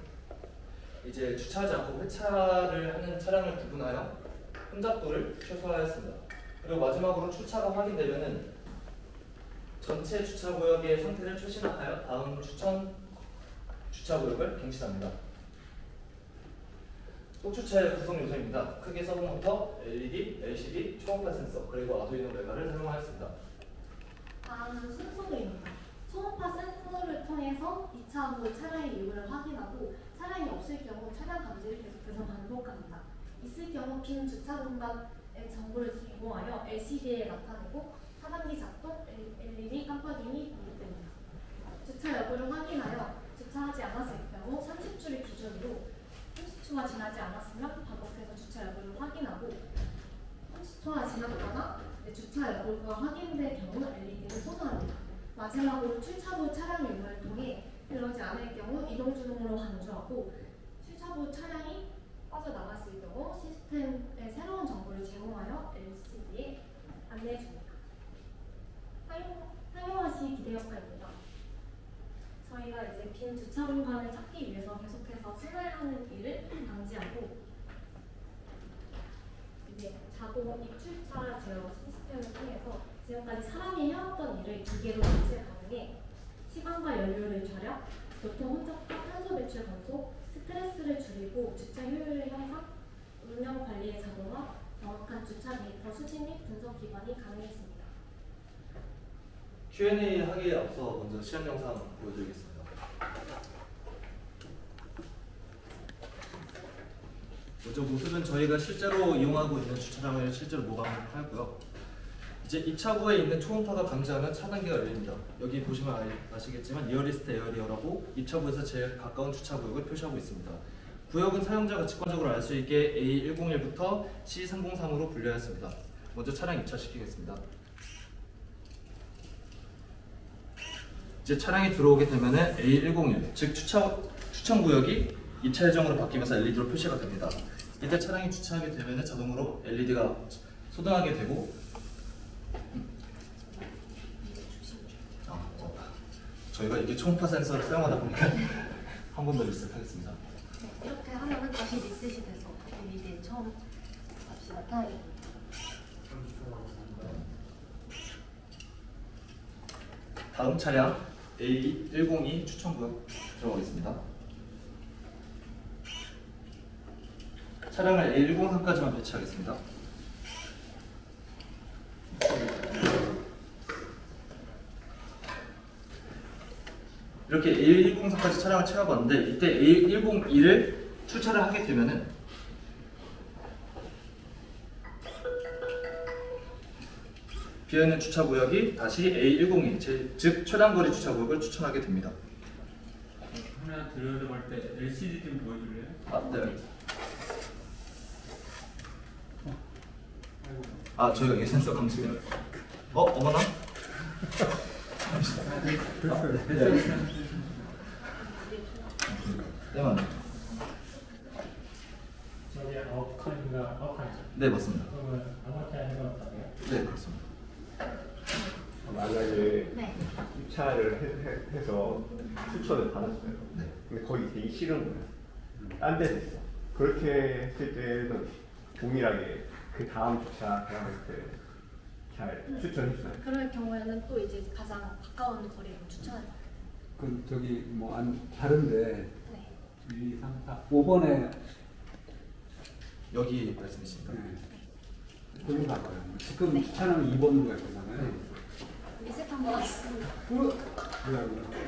이제 주차하지 않고 회차를 하는 차량을 구분하여 혼잡도를 최소화했습니다. 그리고 마지막으로 주차가 확인되면은 전체 주차구역의 상태를 추진하여 다음 추천 주차구역을 갱신합니다. 속주차의 구성 요소입니다. 크게 서브모터, LED, LCD, 초음파 센서, 그리고 아두이노 메가를 사용하였습니다. 다음은 순서도입니다. 초음파 센서를 통해서 2차 후 차량의 유무를 확인하고 차량이 없을 경우 차량 감지를 계속해서 반복합니다. 있을 경우 빈 주차 공간의 정보를 제공하여 LCD에 나타내고 차단기 작동, LED 깜빡임이 반복됩니다. 주차 여부를 확인하여 주차하지 않았을 경우 30초를 기준으로 30초가 지나지 않았으면 반복해서 주차 여부를 확인하고 30초가 지났거나 주차 여부가 확인될 경우 LED를 소모합니다. 마지막으로 출차부 차량 유무를 통해 그러지 않을 경우 이동 중으로 간주하고 출차부 차량이 빠져나갔을 경우 시스템에 새로운 정보를 제공하여 LCD에 안내해 줍니다. 사용하시 기대 역할입니다. 저희가 이제 빈 주차 공간을 찾기 위해서 계속해서 순환하는 일을 방지하고 이제 자동 입출차 제어 시스템을 통해서 지금까지 사람이 해왔던 일을 기계로 대체 가능해 시간과 연료를 절약, 교통 혼잡과 탄소 배출 감소, 스트레스를 줄이고 주차 효율을 향상, 운영 관리의 자동화, 정확한 주차 데이터 수집 및 분석 기반이 가능해집니다. Q&A 하기에 앞서 먼저 시연 영상 보여드리겠습니다. 먼저 모습은 저희가 실제로 이용하고 있는 주차장을 실제로 모방하였고요. 이제 입차구에 있는 초음파가 감지하면 차단기가 열립니다. 여기 보시면 아시겠지만 리어리스트 에어리어라고 입차구에서 제일 가까운 주차구역을 표시하고 있습니다. 구역은 사용자가 직관적으로 알 수 있게 A101부터 C303으로 분류하였습니다. 먼저 차량 입차시키겠습니다. 이제 차량이 들어오게 되면은 A101, 즉 추천 구역이 입차 예정으로 바뀌면서 LED로 표시가 됩니다. 이때 차량이 주차하게 되면은 자동으로 LED가 소등하게 되고 저희가 이게 초음파 센서를 사용하다 보니까 한 번 더 리셋하겠습니다. 네, 이렇게 하면은 다시 리셋이 돼서 LED 처음 다시 나타나게. 다음 차량 A102 추천구역 들어가겠습니다. 차량을 A103까지만 배치하겠습니다. 이렇게 A103까지 차량을 채워봤는데 이때 A101을 출차를 하게 되면은 비어있는 주차구역이 다시 A102, 즉 최단거리 주차구역을 추천하게 됩니다. 하나 들어갈 때 LCD 좀 보여줄래요? 아, 네. 아, 저희가 이게 센서 감지가. 어머나? 네, 맞네. 저기 아웃칸인가 아웃칸이죠? 네, 맞습니다. 그러면 아무렇게 하는 건 어때요? 네, 그렇습니다. 만약에 네. 입차를 해서 추천을 받았어요. 네. 근데 거기 되게 싫은 거예요. 딴 데서 있어. 그렇게 했을 때는 동일하게 그 다음 주차 대항할 때 잘 추천했어요. 그럴 경우에는 또 이제 가장 가까운 거리로 추천을 받아요. 그 저기 뭐 다른데 네. 1, 2, 3, 4, 5번에 여기 말씀이십니까? 네. 거기 봐봐요. 지금 추천하면 2번으로 갈 거잖아요. 리셋 한번 하겠습니다.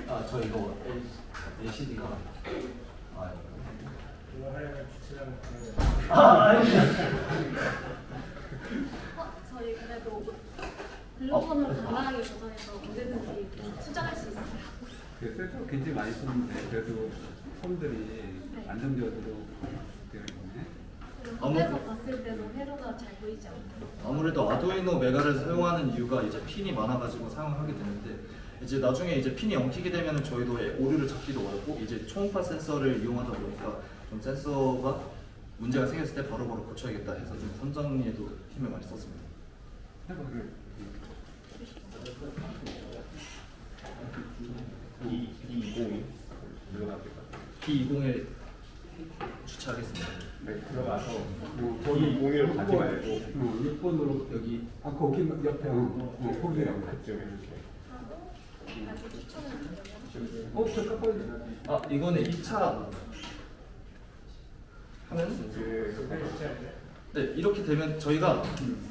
아, 저 이거 LCD가 이거 하려면 주차장을 저희 그래도 글로번으로 간단하게 조정해서 언제든지 수정할 수 있어요. 그래서 굉장히 많이 썼는데 그래도 폰들이 안정적으로 되어 있네. 앞에서 봤을 때도 회로가 잘 보이지 않고. 아무래도 아두이노 메가를 사용하는 이유가 이제 핀이 많아가지고 사용을 하게 되는데 이제 나중에 이제 핀이 엉키게 되면 저희도 오류를 잡기도 어렵고 이제 초음파 센서를 이용하다 보니까 좀 센서가 문제가 생겼을 때 바로바로 고쳐야겠다 해서 좀 선정에도 힘을 많이 썼습니다. B201 B201 주차하겠습니다. 네, 들어가서 거기 공유를 가지 말고 6번으로 여기 거기 옆에 거기라고 이거는 2차 하면 네, 이렇게 되면 저희가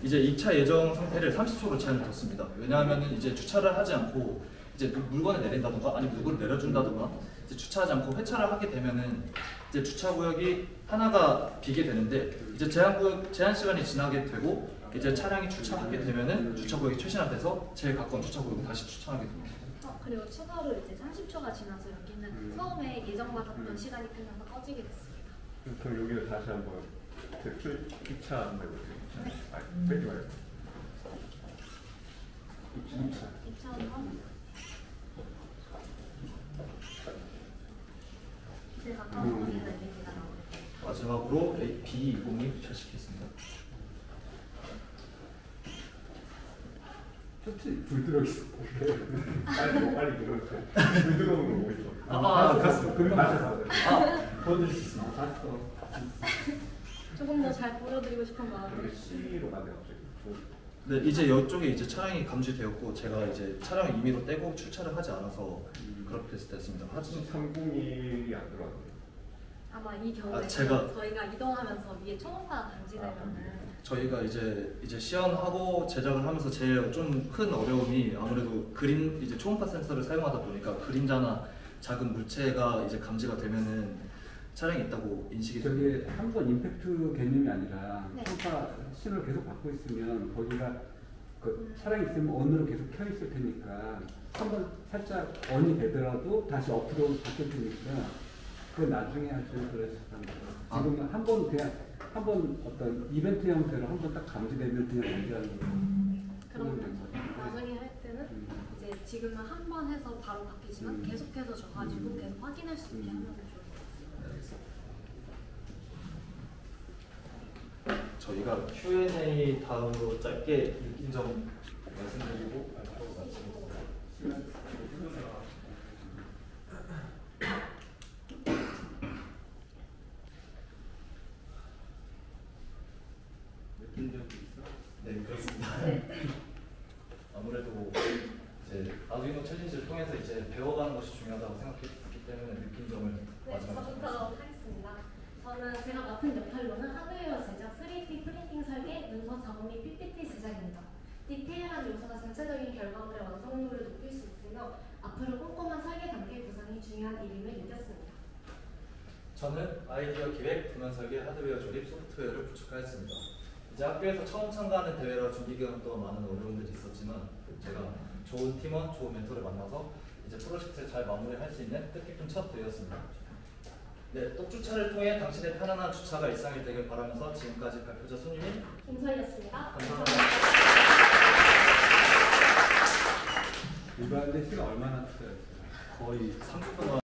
이제 2차 예정 상태를 30초로 제한을 뒀습니다. 왜냐하면 이제 주차를 하지 않고 이제 물건을 내린다던가 아니면 누구를 내려준다던가 이제 주차하지 않고 회차를 하게 되면은 이제 주차 구역이 하나가 비게 되는데 이제 제한 시간이 지나게 되고 이제 차량이 주차하게 되면은 주차 구역이 최신화돼서 제일 가까운 주차 구역에 다시 주차하게 됩니다. 그리고 추가로 이제 30초가 지나서 여기는 처음에 예정받았던 시간이 끝나서 꺼지게 됐습니다. 그럼 여기를 다시 한번 입차 한번 해볼게요. 아니, 빼지 말고. 입차 한번. 제일 가까운 곳에서 이미지가 나오고. 마지막으로 B20이 주차시키겠습니다. 불 들어있어. 빨리 들어오세요. 불 들어오는 거 보이죠? 갔어. 금방 보여드릴 수 있어. 갔어. 조금 더 잘 보여드리고 싶은 마음에. C로 가네 갑자기. 네, 이제 이쪽에 이제 차량이 감지되었고 제가 이제 차량을 임의로 떼고 출차를 하지 않아서 그렇게 됐습니다. 하지만 301이 안 들어왔네요. 아마 이 경우에 저희가 이동하면서 위에 초음파가 감지되면은 저희가 이제 시연하고 제작을 하면서 제일 좀 큰 어려움이 아무래도 이제 초음파 센서를 사용하다 보니까 그림자나 작은 물체가 이제 감지가 되면은 차량이 있다고 인식이 저게 한 번 임팩트 개념이 아니라 네. 초음파 신호를 계속 받고 있으면 거기가 그 차량이 있으면 언으로 계속 켜 있을 테니까 한 번 살짝 언이 되더라도 다시 업으로 바뀔 테니까 그건 나중에 하시면 그러셨답니다. 지금 한 번 그냥 한 번 어떤 이벤트 형태로 한 번 딱 감지되면 그냥 연기하는 거예요. 그럼 나중에 할 때는 이제 지금은 한 번 해서 바로 바뀌지만 계속해서 줘가지고 계속 확인할 수 있게 하면 좋을 것 같습니다. 저희가 Q&A 다음으로 짧게 느낀 점 말씀드리고 발표를 마치겠습니다. 느낀 점이 있어? 네, 그렇습니다. 아무래도 이제 아두이노 챌린지를 통해서 이제 배워가는 것이 중요하다고 생각했기 때문에 느낀 점을 마지막에 저부터 하겠습니다. 저는 제가 맡은 역할로는 하드웨어 제작, 3D 프린팅 설계, 문서 작업 및 PPT 제작입니다. 디테일한 요소가 전체적인 결과물의 완성도를 높일 수 있으며 앞으로 꼼꼼한 설계 단계 구상이 중요한 일임을 느꼈습니다. 저는 아이디어 기획, 도면 설계, 하드웨어 조립, 소프트웨어를 구축하였습니다. 이제 학교에서 처음 참가하는 대회라 준비 기간 동안 많은 어려움들이 있었지만 제가 좋은 팀원, 좋은 멘토를 만나서 이제 프로젝트를 잘 마무리할 수 있는 뜻깊은 첫 대회였습니다. 네, 똑주차를 통해 당신의 편안한 주차가 일상이 되길 바라면서 지금까지 발표자 손님인 김서희였습니다. 감사합니다. 일반대 시가 얼마나 투자했어요? 거의 3주 동안